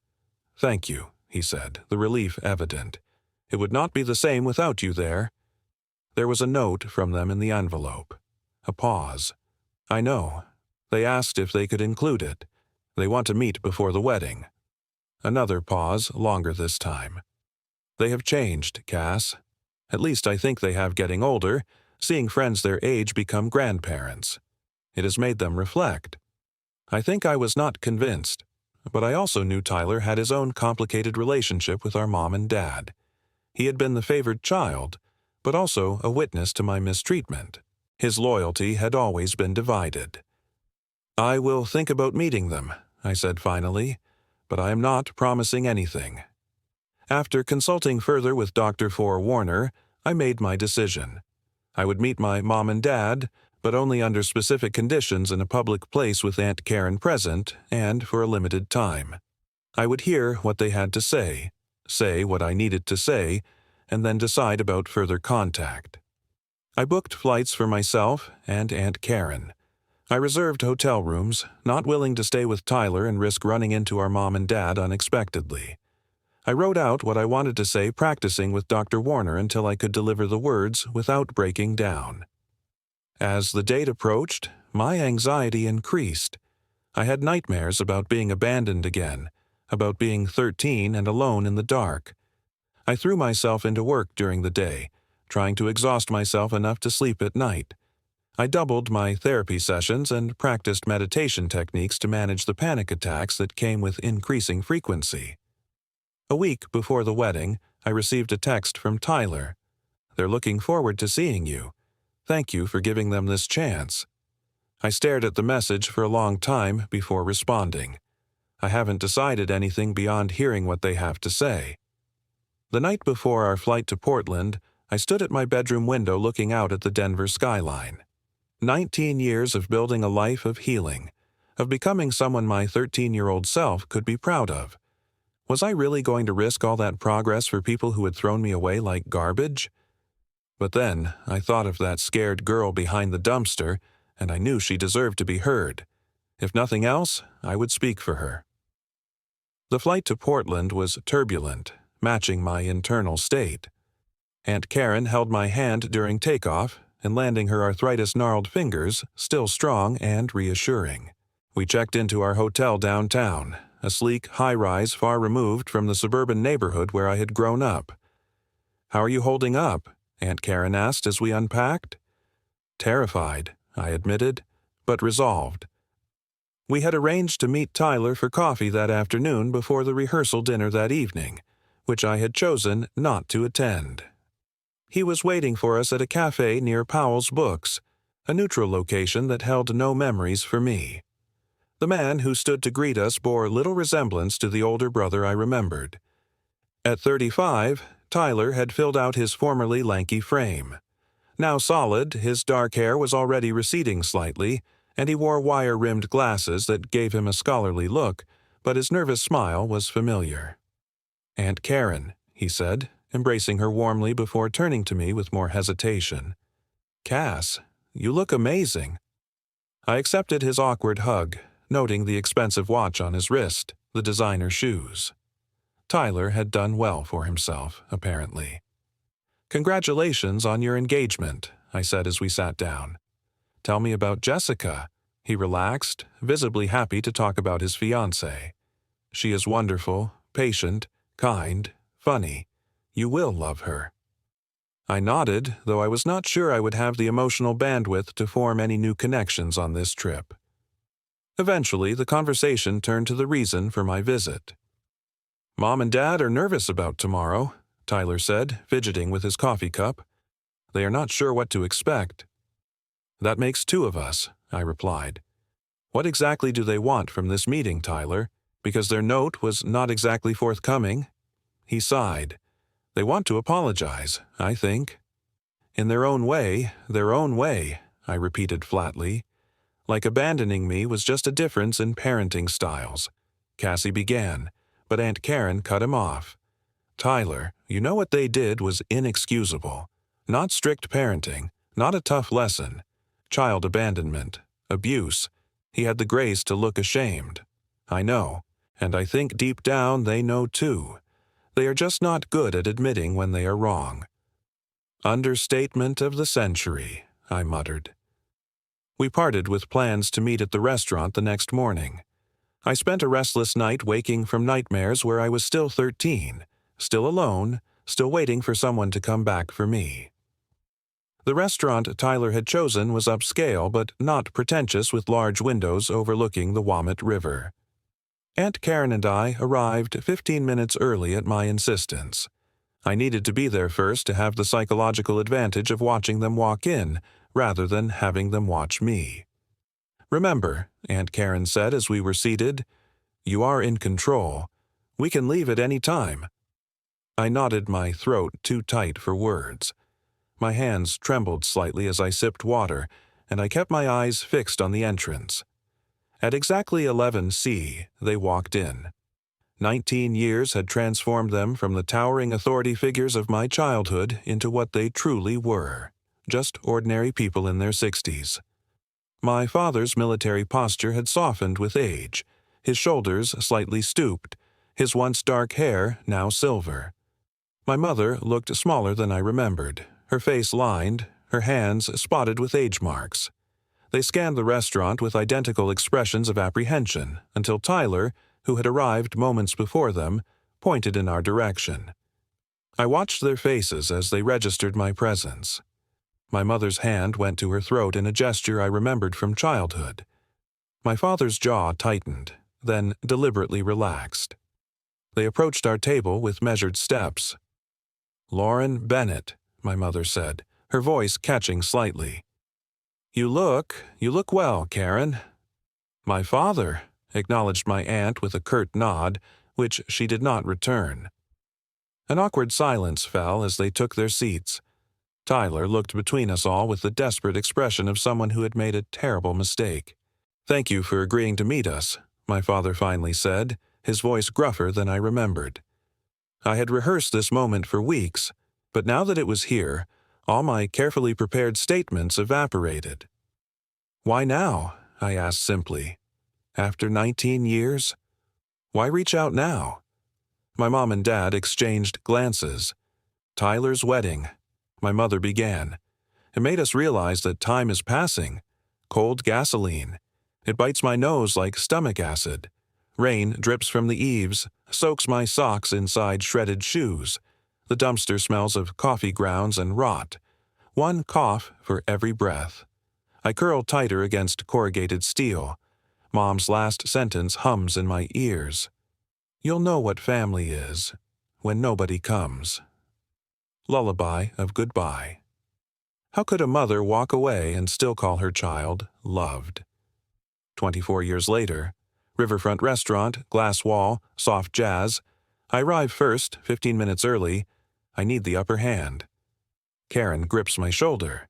"Thank you," he said, the relief evident. "It would not be the same without you there." There was a note from them in the envelope. A pause. "I know. They asked if they could include it. They want to meet before the wedding." Another pause, longer this time. "They have changed, Cass. At least I think they have, getting older, seeing friends their age become grandparents. It has made them reflect. I think I was not convinced, but I also knew Tyler had his own complicated relationship with our mom and dad. He had been the favored child, but also a witness to my mistreatment. His loyalty had always been divided. "I will think about meeting them," I said finally, "but I am not promising anything." After consulting further with Dr. Warner, I made my decision. I would meet my mom and dad, but only under specific conditions in a public place with Aunt Karen present and for a limited time. I would hear what they had to say what I needed to say, and then decide about further contact. I booked flights for myself and Aunt Karen. I reserved hotel rooms, not willing to stay with Tyler and risk running into our mom and dad unexpectedly. I wrote out what I wanted to say, practicing with Dr. Warner until I could deliver the words without breaking down. As the date approached, my anxiety increased. I had nightmares about being abandoned again, about being 13 and alone in the dark. I threw myself into work during the day, trying to exhaust myself enough to sleep at night. I doubled my therapy sessions and practiced meditation techniques to manage the panic attacks that came with increasing frequency. A week before the wedding, I received a text from Tyler. "They're looking forward to seeing you. Thank you for giving them this chance." I stared at the message for a long time before responding. I haven't decided anything beyond hearing what they have to say. The night before our flight to Portland, I stood at my bedroom window looking out at the Denver skyline. 19 years of building a life of healing, of becoming someone my 13-year-old self could be proud of. Was I really going to risk all that progress for people who had thrown me away like garbage? But then I thought of that scared girl behind the dumpster, and I knew she deserved to be heard. If nothing else, I would speak for her. The flight to Portland was turbulent, matching my internal state. Aunt Karen held my hand during takeoff, and landing her arthritis-gnarled fingers, still strong and reassuring. We checked into our hotel downtown, a sleek high-rise far removed from the suburban neighborhood where I had grown up. "How are you holding up?" Aunt Karen asked as we unpacked. "Terrified," I admitted, but resolved. We had arranged to meet Tyler for coffee that afternoon before the rehearsal dinner that evening, which I had chosen not to attend. He was waiting for us at a cafe near Powell's Books, a neutral location that held no memories for me. The man who stood to greet us bore little resemblance to the older brother I remembered. At 35, Tyler had filled out his formerly lanky frame. Now solid, his dark hair was already receding slightly, and he wore wire-rimmed glasses that gave him a scholarly look, but his nervous smile was familiar. "Aunt Karen," he said, embracing her warmly before turning to me with more hesitation. "Cass, you look amazing." I accepted his awkward hug, noting the expensive watch on his wrist, the designer shoes. Tyler had done well for himself, apparently. "Congratulations on your engagement," I said as we sat down. "Tell me about Jessica." He relaxed, visibly happy to talk about his fiancée. "She is wonderful, patient, kind, funny. You will love her." I nodded, though I was not sure I would have the emotional bandwidth to form any new connections on this trip. Eventually, the conversation turned to the reason for my visit. "Mom and Dad are nervous about tomorrow," Tyler said, fidgeting with his coffee cup. "They are not sure what to expect." "That makes two of us," I replied. "What exactly do they want from this meeting, Tyler? Because their note was not exactly forthcoming." He sighed. "They want to apologize, I think." "In their own way, I repeated flatly. Like abandoning me was just a difference in parenting styles. Cassie began, but Aunt Karen cut him off. "Tyler, you know what they did was inexcusable. Not strict parenting, not a tough lesson. Child abandonment, abuse. He had the grace to look ashamed. I know, and I think deep down they know too. They are just not good at admitting when they are wrong." "Understatement of the century," I muttered. We parted with plans to meet at the restaurant the next morning. I spent a restless night waking from nightmares where I was still 13, still alone, still waiting for someone to come back for me. The restaurant Tyler had chosen was upscale but not pretentious, with large windows overlooking the Willamette River. Aunt Karen and I arrived 15 minutes early at my insistence. I needed to be there first to have the psychological advantage of watching them walk in, rather than having them watch me. "Remember," Aunt Karen said as we were seated, "you are in control. We can leave at any time." I nodded, my throat too tight for words. My hands trembled slightly as I sipped water, and I kept my eyes fixed on the entrance. At exactly 11C, they walked in. 19 years had transformed them from the towering authority figures of my childhood into what they truly were, just ordinary people in their 60s. My father's military posture had softened with age, his shoulders slightly stooped, his once dark hair now silver. My mother looked smaller than I remembered, her face lined, her hands spotted with age marks. They scanned the restaurant with identical expressions of apprehension until Tyler, who had arrived moments before them, pointed in our direction. I watched their faces as they registered my presence. My mother's hand went to her throat in a gesture I remembered from childhood. My father's jaw tightened, then deliberately relaxed. They approached our table with measured steps. "Lauren Bennett," my mother said, her voice catching slightly. You look well, Karen." "My father," acknowledged my aunt with a curt nod, which she did not return. An awkward silence fell as they took their seats. Tyler looked between us all with the desperate expression of someone who had made a terrible mistake. "Thank you for agreeing to meet us," my father finally said, his voice gruffer than I remembered. I had rehearsed this moment for weeks, but now that it was here, all my carefully prepared statements evaporated. "Why now?" I asked simply. "After 19 years? Why reach out now?" My mom and dad exchanged glances. "Tyler's wedding," my mother began. "It made us realize that time is passing. Cold gasoline. It bites my nose like stomach acid. Rain drips from the eaves, soaks my socks inside shredded shoes. The dumpster smells of coffee grounds and rot. One cough for every breath. I curl tighter against corrugated steel. Mom's last sentence hums in my ears. You'll know what family is when nobody comes. Lullaby of goodbye. How could a mother walk away and still call her child loved? 24 years later, riverfront restaurant, glass wall, soft jazz. I arrive first, 15 minutes early. I need the upper hand. Karen grips my shoulder.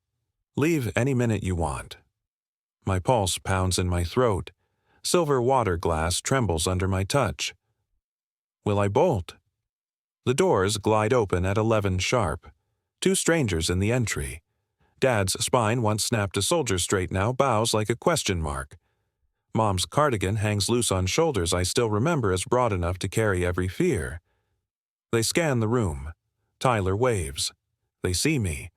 Leave any minute you want. My pulse pounds in my throat. Silver water glass trembles under my touch. Will I bolt? The doors glide open at 11 sharp. 2 strangers in the entry. Dad's spine, once snapped to soldier straight, now bows like a question mark. Mom's cardigan hangs loose on shoulders I still remember as broad enough to carry every fear. They scan the room. Tyler waves. They see me.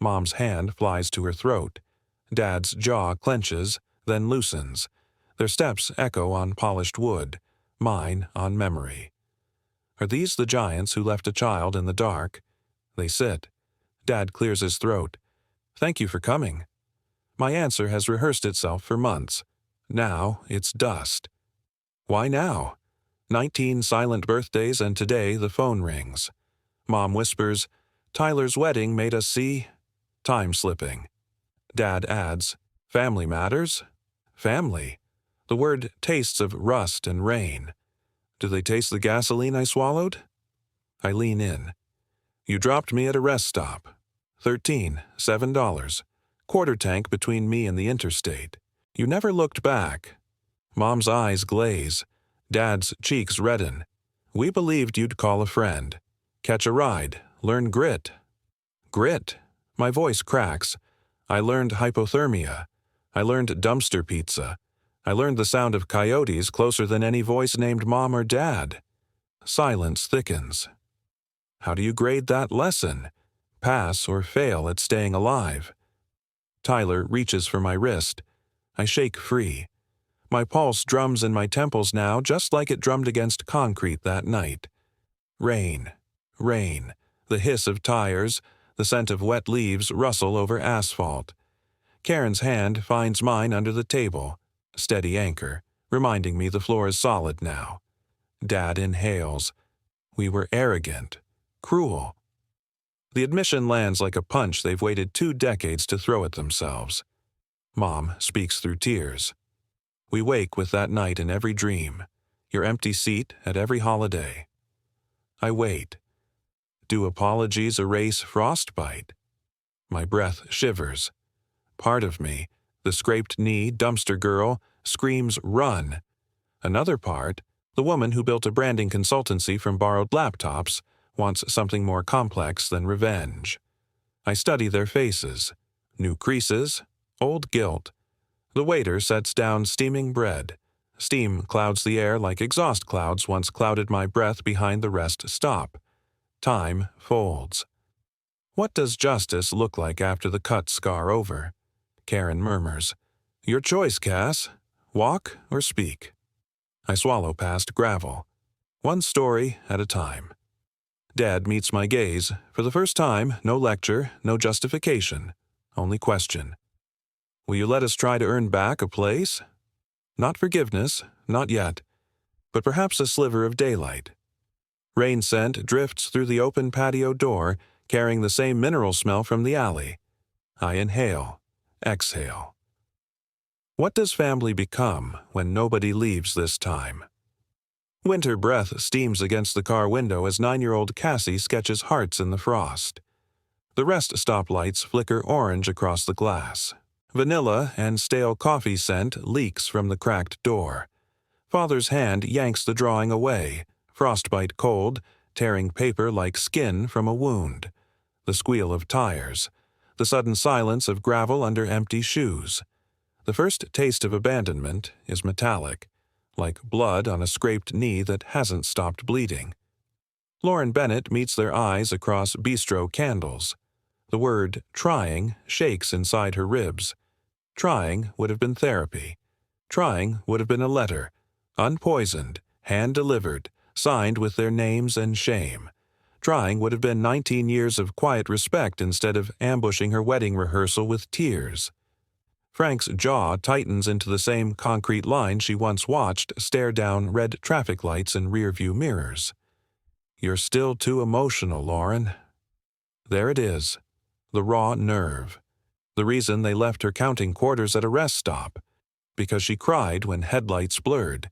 Mom's hand flies to her throat. Dad's jaw clenches, then loosens. Their steps echo on polished wood, mine on memory. Are these the giants who left a child in the dark? They sit. Dad clears his throat. Thank you for coming. My answer has rehearsed itself for months. Now it's dust. Why now? 19 silent birthdays, and today the phone rings. Mom whispers, Tyler's wedding made us see time slipping. Dad adds, family matters? Family. The word tastes of rust and rain. Do they taste the gasoline I swallowed? I lean in. You dropped me at a rest stop. $7. Quarter tank between me and the interstate. You never looked back. Mom's eyes glaze. Dad's cheeks redden. We believed you'd call a friend. Catch a ride. Learn grit. Grit. My voice cracks. I learned hypothermia. I learned dumpster pizza. I learned the sound of coyotes closer than any voice named Mom or Dad. Silence thickens. How do you grade that lesson? Pass or fail at staying alive? Tyler reaches for my wrist. I shake free. My pulse drums in my temples now just like it drummed against concrete that night. Rain. Rain. The hiss of tires, the scent of wet leaves rustle over asphalt. Karen's hand finds mine under the table. Steady anchor, reminding me the floor is solid now. Dad inhales. We were arrogant. Cruel. The admission lands like a punch they've waited 2 decades to throw at themselves. Mom speaks through tears. We wake with that night in every dream, your empty seat at every holiday. I wait. Do apologies erase frostbite? My breath shivers. Part of me, the scraped knee dumpster girl, screams run. Another part, the woman who built a branding consultancy from borrowed laptops, wants something more complex than revenge. I study their faces. New creases, old guilt. The waiter sets down steaming bread. Steam clouds the air like exhaust clouds once clouded my breath behind the rest stop. Time folds. What does justice look like after the cut scar over? Karen murmurs. Your choice, Cass. Walk or speak. I swallow past gravel. One story at a time. Dad meets my gaze. For the first time, no lecture, no justification. Only question. Will you let us try to earn back a place? Not forgiveness, not yet. But perhaps a sliver of daylight. Rain scent drifts through the open patio door, carrying the same mineral smell from the alley. I inhale, exhale. What does family become when nobody leaves this time? Winter breath steams against the car window as 9-year-old Cassie sketches hearts in the frost. The rest stop lights flicker orange across the glass. Vanilla and stale coffee scent leaks from the cracked door. Father's hand yanks the drawing away, frostbite cold, tearing paper like skin from a wound. The squeal of tires. The sudden silence of gravel under empty shoes. The first taste of abandonment is metallic, like blood on a scraped knee that hasn't stopped bleeding. Lauren Bennett meets their eyes across beastro candles. The word trying shakes inside her ribs. Trying would have been therapy. Trying would have been a letter, unpoisoned, hand-delivered, signed with their names and shame. Trying would have been 19 years of quiet respect instead of ambushing her wedding rehearsal with tears. Frank's jaw tightens into the same concrete line she once watched stare down red traffic lights and rearview mirrors. "You're still too emotional, Lauren." There it is, the raw nerve. The reason they left her counting quarters at a rest stop. Because she cried when headlights blurred.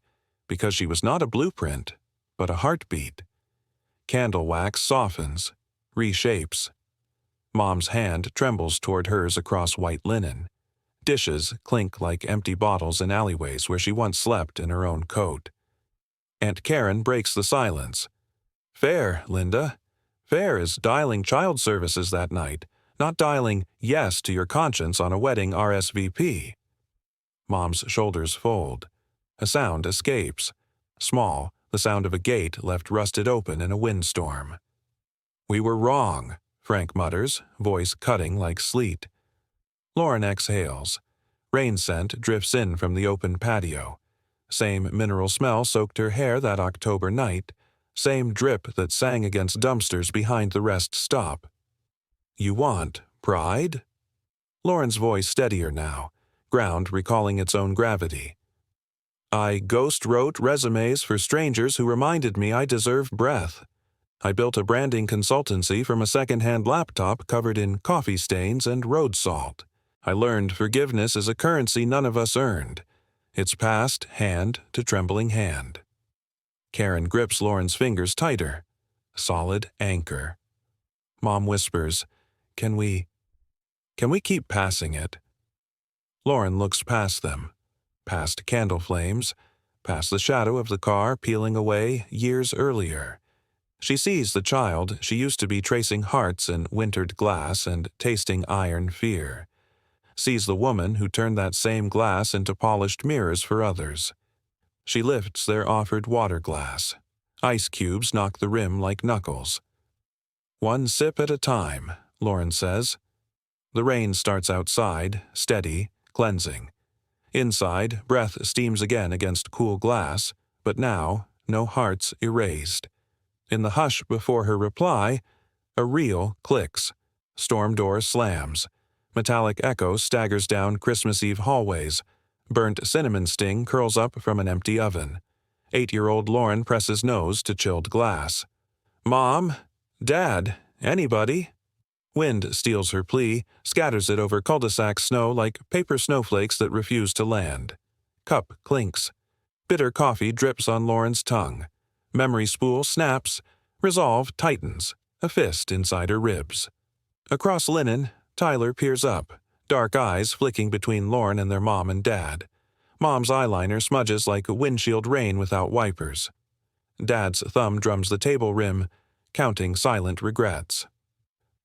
Because she was not a blueprint, but a heartbeat. Candle wax softens, reshapes. Mom's hand trembles toward hers across white linen. Dishes clink like empty bottles in alleyways where she once slept in her own coat. Aunt Karen breaks the silence. "Fair, Linda. Fair is dialing child services that night, not dialing yes to your conscience on a wedding RSVP." Mom's shoulders fold. A sound escapes. Small, the sound of a gate left rusted open in a windstorm. "We were wrong," Frank mutters, voice cutting like sleet. Lauren exhales. Rain scent drifts in from the open patio. Same mineral smell soaked her hair that October night. Same drip that sang against dumpsters behind the rest stop. "You want pride?" Lauren's voice steadier now, ground recalling its own gravity. "I ghost-wrote resumes for strangers who reminded me I deserve breath. I built a branding consultancy from a second-hand laptop covered in coffee stains and road salt. I learned forgiveness is a currency none of us earned. It's passed hand to trembling hand." Karen grips Lauren's fingers tighter. Solid anchor. Mom whispers, Can we keep passing it?" Lauren looks past them. Past candle flames, past the shadow of the car peeling away years earlier. She sees the child she used to be tracing hearts in wintered glass and tasting iron fear. Sees the woman who turned that same glass into polished mirrors for others. She lifts their offered water glass. Ice cubes knock the rim like knuckles. "One sip at a time," Lauren says. The rain starts outside, steady, cleansing. Inside, breath steams again against cool glass, but now, no hearts erased. In the hush before her reply, a reel clicks. Storm door slams. Metallic echo staggers down Christmas Eve hallways. Burnt cinnamon sting curls up from an empty oven. 8-year-old Lauren presses nose to chilled glass. "Mom? Dad? Anybody?" Wind steals her plea, scatters it over cul-de-sac snow like paper snowflakes that refuse to land. Cup clinks. Bitter coffee drips on Lauren's tongue. Memory spool snaps. Resolve tightens, a fist inside her ribs. Across linen, Tyler peers up, dark eyes flicking between Lauren and their mom and dad. Mom's eyeliner smudges like windshield rain without wipers. Dad's thumb drums the table rim, counting silent regrets.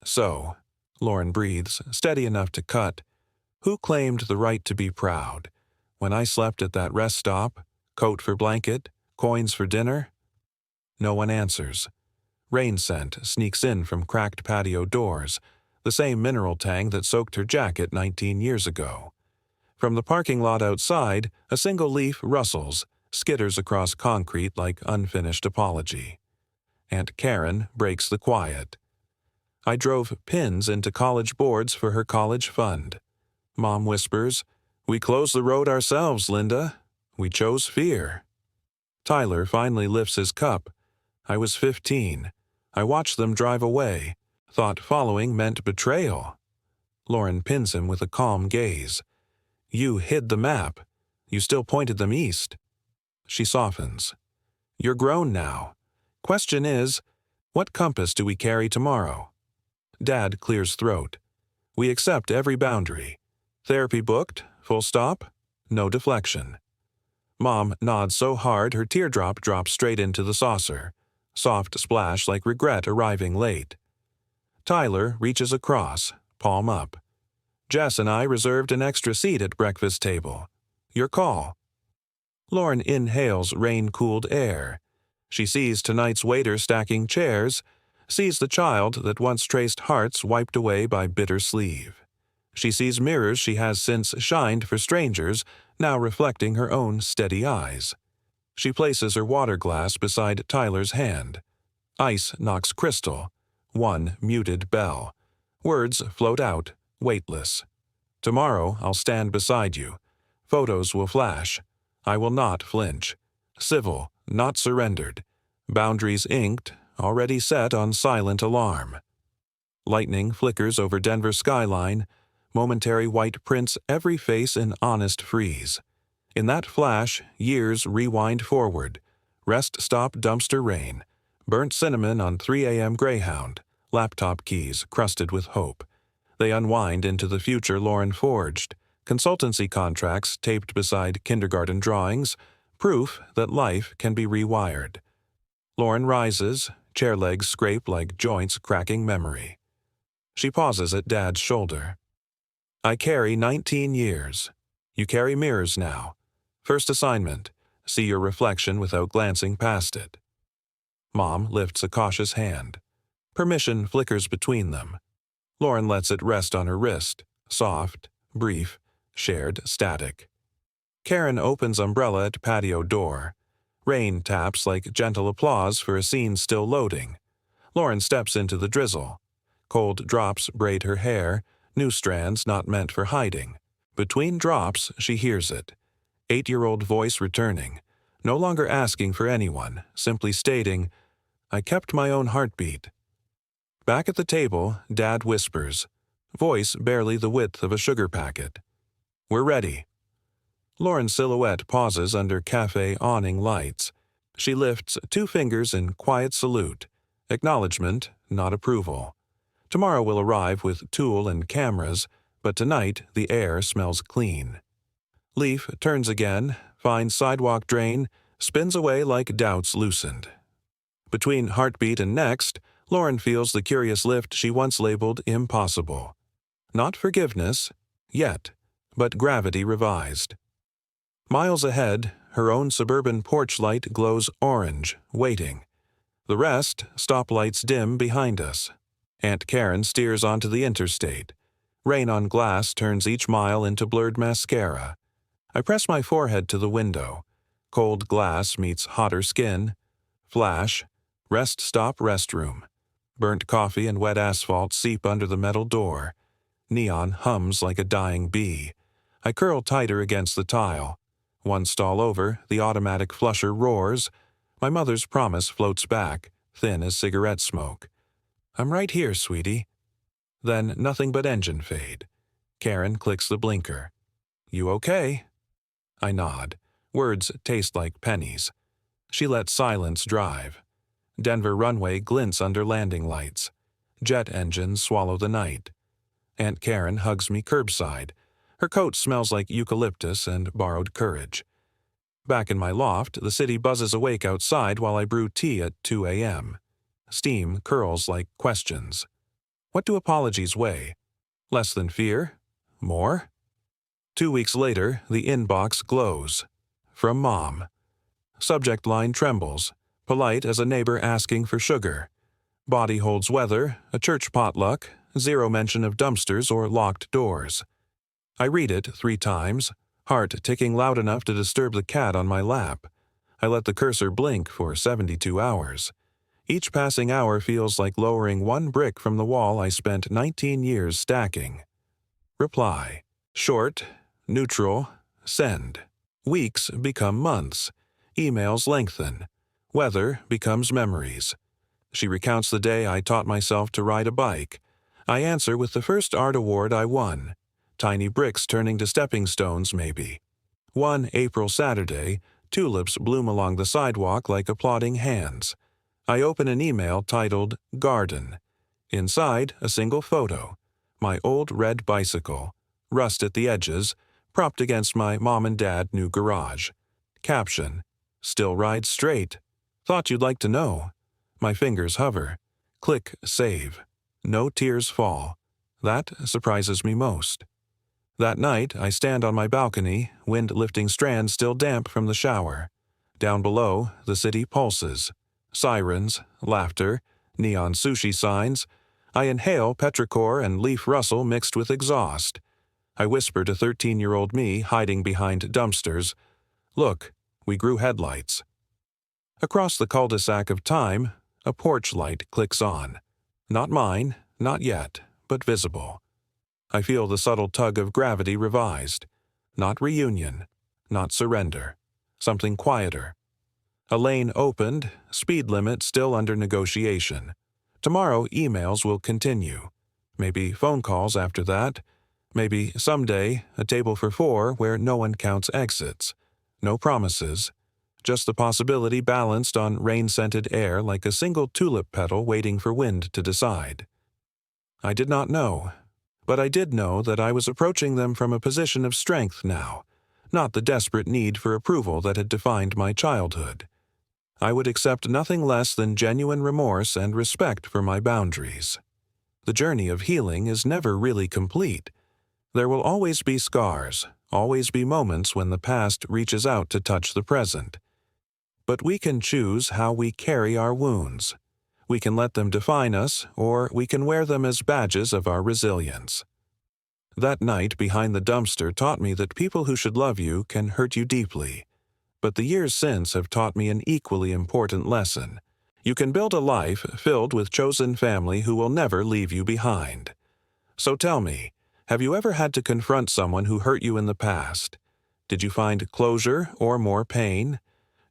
"So," Lauren breathes, steady enough to cut, "who claimed the right to be proud? When I slept at that rest stop, coat for blanket, coins for dinner?" No one answers. Rain scent sneaks in from cracked patio doors, the same mineral tang that soaked her jacket 19 years ago. From the parking lot outside, a single leaf rustles, skitters across concrete like unfinished apology. Aunt Karen breaks the quiet. "I drove pins into college boards for her college fund." Mom whispers, "We closed the road ourselves, Linda. We chose fear." Tyler finally lifts his cup. "I was 15. I watched them drive away. Thought following meant betrayal." Lauren pins him with a calm gaze. "You hid the map. You still pointed them east." She softens. "You're grown now. Question is, what compass do we carry tomorrow?" Dad clears throat. "We accept every boundary. Therapy booked, full stop, no deflection." Mom nods so hard her teardrop drops straight into the saucer. Soft splash like regret arriving late. Tyler reaches across, palm up. "Jess and I reserved an extra seat at breakfast table. Your call." Lauren inhales rain-cooled air. She sees tonight's waiter stacking chairs, sees the child that once traced hearts wiped away by bitter sleeve. She sees mirrors she has since shined for strangers, now reflecting her own steady eyes. She places her water glass beside Tyler's hand. Ice knocks crystal. One muted bell. Words float out, weightless. Tomorrow I'll stand beside you. Photos will flash. I will not flinch. Civil, not surrendered. Boundaries inked, already set on silent alarm. Lightning flickers over Denver skyline. Momentary white prints every face in honest freeze. In that flash, years rewind forward. Rest stop dumpster rain. Burnt cinnamon on 3 a.m. Greyhound. Laptop keys crusted with hope. They unwind into the future Lauren forged. Consultancy contracts taped beside kindergarten drawings. Proof that life can be rewired. Lauren rises. Chair legs scrape like joints cracking memory. She pauses at Dad's shoulder. I carry 19 years. You carry mirrors now. First assignment. See your reflection without glancing past it. Mom lifts a cautious hand. Permission flickers between them. Lauren lets it rest on her wrist. Soft, brief, shared static. Karen opens umbrella at patio door. Rain taps like gentle applause for a scene still loading. Lauren steps into the drizzle. Cold drops braid her hair, new strands not meant for hiding. Between drops, she hears it. 8-year-old voice returning, no longer asking for anyone, simply stating, I kept my own heartbeat. Back at the table, Dad whispers, voice barely the width of a sugar packet. We're ready. Lauren's silhouette pauses under cafe awning lights. She lifts 2 fingers in quiet salute, acknowledgement, not approval. Tomorrow will arrive with tool and cameras, but tonight the air smells clean. Leaf turns again, finds sidewalk drain, spins away like doubts loosened. Between heartbeat and next, Lauren feels the curious lift she once labeled impossible. Not forgiveness, yet, but gravity revised. Miles ahead, her own suburban porch light glows orange, waiting. The rest, stoplights dim behind us. Aunt Karen steers onto the interstate. Rain on glass turns each mile into blurred mascara. I press my forehead to the window. Cold glass meets hotter skin. Flash. Rest stop restroom. Burnt coffee and wet asphalt seep under the metal door. Neon hums like a dying bee. I curl tighter against the tile. One stall over, the automatic flusher roars. My mother's promise floats back, thin as cigarette smoke. I'm right here, sweetie. Then nothing but engine fade. Karen clicks the blinker. You okay? I nod. Words taste like pennies. She lets silence drive. Denver runway glints under landing lights. Jet engines swallow the night. Aunt Karen hugs me curbside. Her coat smells like eucalyptus and borrowed courage. Back in my loft, the city buzzes awake outside while I brew tea at 2 a.m. Steam curls like questions. What do apologies weigh? Less than fear? More? 2 weeks later, the inbox glows. From Mom. Subject line trembles. Polite as a neighbor asking for sugar. Body holds weather, a church potluck, zero mention of dumpsters or locked doors. I read it 3 times, heart ticking loud enough to disturb the cat on my lap. I let the cursor blink for 72 hours. Each passing hour feels like lowering 1 brick from the wall I spent 19 years stacking. Reply. Short, neutral, send. Weeks become months. Emails lengthen. Weather becomes memories. She recounts the day I taught myself to ride a bike. I answer with the first art award I won. Tiny bricks turning to stepping stones, maybe. One April Saturday, tulips bloom along the sidewalk like applauding hands. I open an email titled Garden. Inside, a single photo. My old red bicycle. Rust at the edges, propped against my mom and dad new garage. Caption. Still ride straight. Thought you'd like to know. My fingers hover. Click save. No tears fall. That surprises me most. That night, I stand on my balcony, wind-lifting strands still damp from the shower. Down below, the city pulses. Sirens, laughter, neon sushi signs. I inhale petrichor and leaf rustle mixed with exhaust. I whisper to 13-year-old me hiding behind dumpsters, Look, we grew headlights. Across the cul-de-sac of time, A porch light clicks on. Not mine, not yet, but visible. I feel the subtle tug of gravity revised. Not reunion, not surrender. Something quieter. A lane opened, speed limit still under negotiation. Tomorrow emails will continue. Maybe phone calls after that. Maybe someday a table for four where no one counts exits. No promises. Just the possibility balanced on rain-scented air like a single tulip petal waiting for wind to decide. I did not know, but I did know that I was approaching them from a position of strength now, not the desperate need for approval that had defined my childhood. I would accept nothing less than genuine remorse and respect for my boundaries. The journey of healing is never really complete. There will always be scars, always be moments when the past reaches out to touch the present. But we can choose how we carry our wounds. We can let them define us, or we can wear them as badges of our resilience. That night behind the dumpster taught me that people who should love you can hurt you deeply. But the years since have taught me an equally important lesson. You can build a life filled with chosen family who will never leave you behind. So tell me, have you ever had to confront someone who hurt you in the past? Did you find closure or more pain?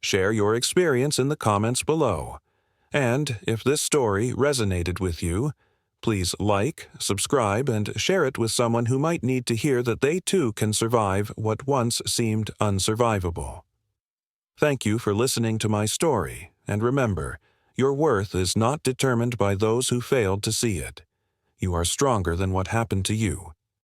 Share your experience in the comments below. And if this story resonated with you, please like, subscribe, and share it with someone who might need to hear that they too can survive what once seemed unsurvivable. Thank you for listening to my story, and remember, your worth is not determined by those who failed to see it. You are stronger than what happened to you.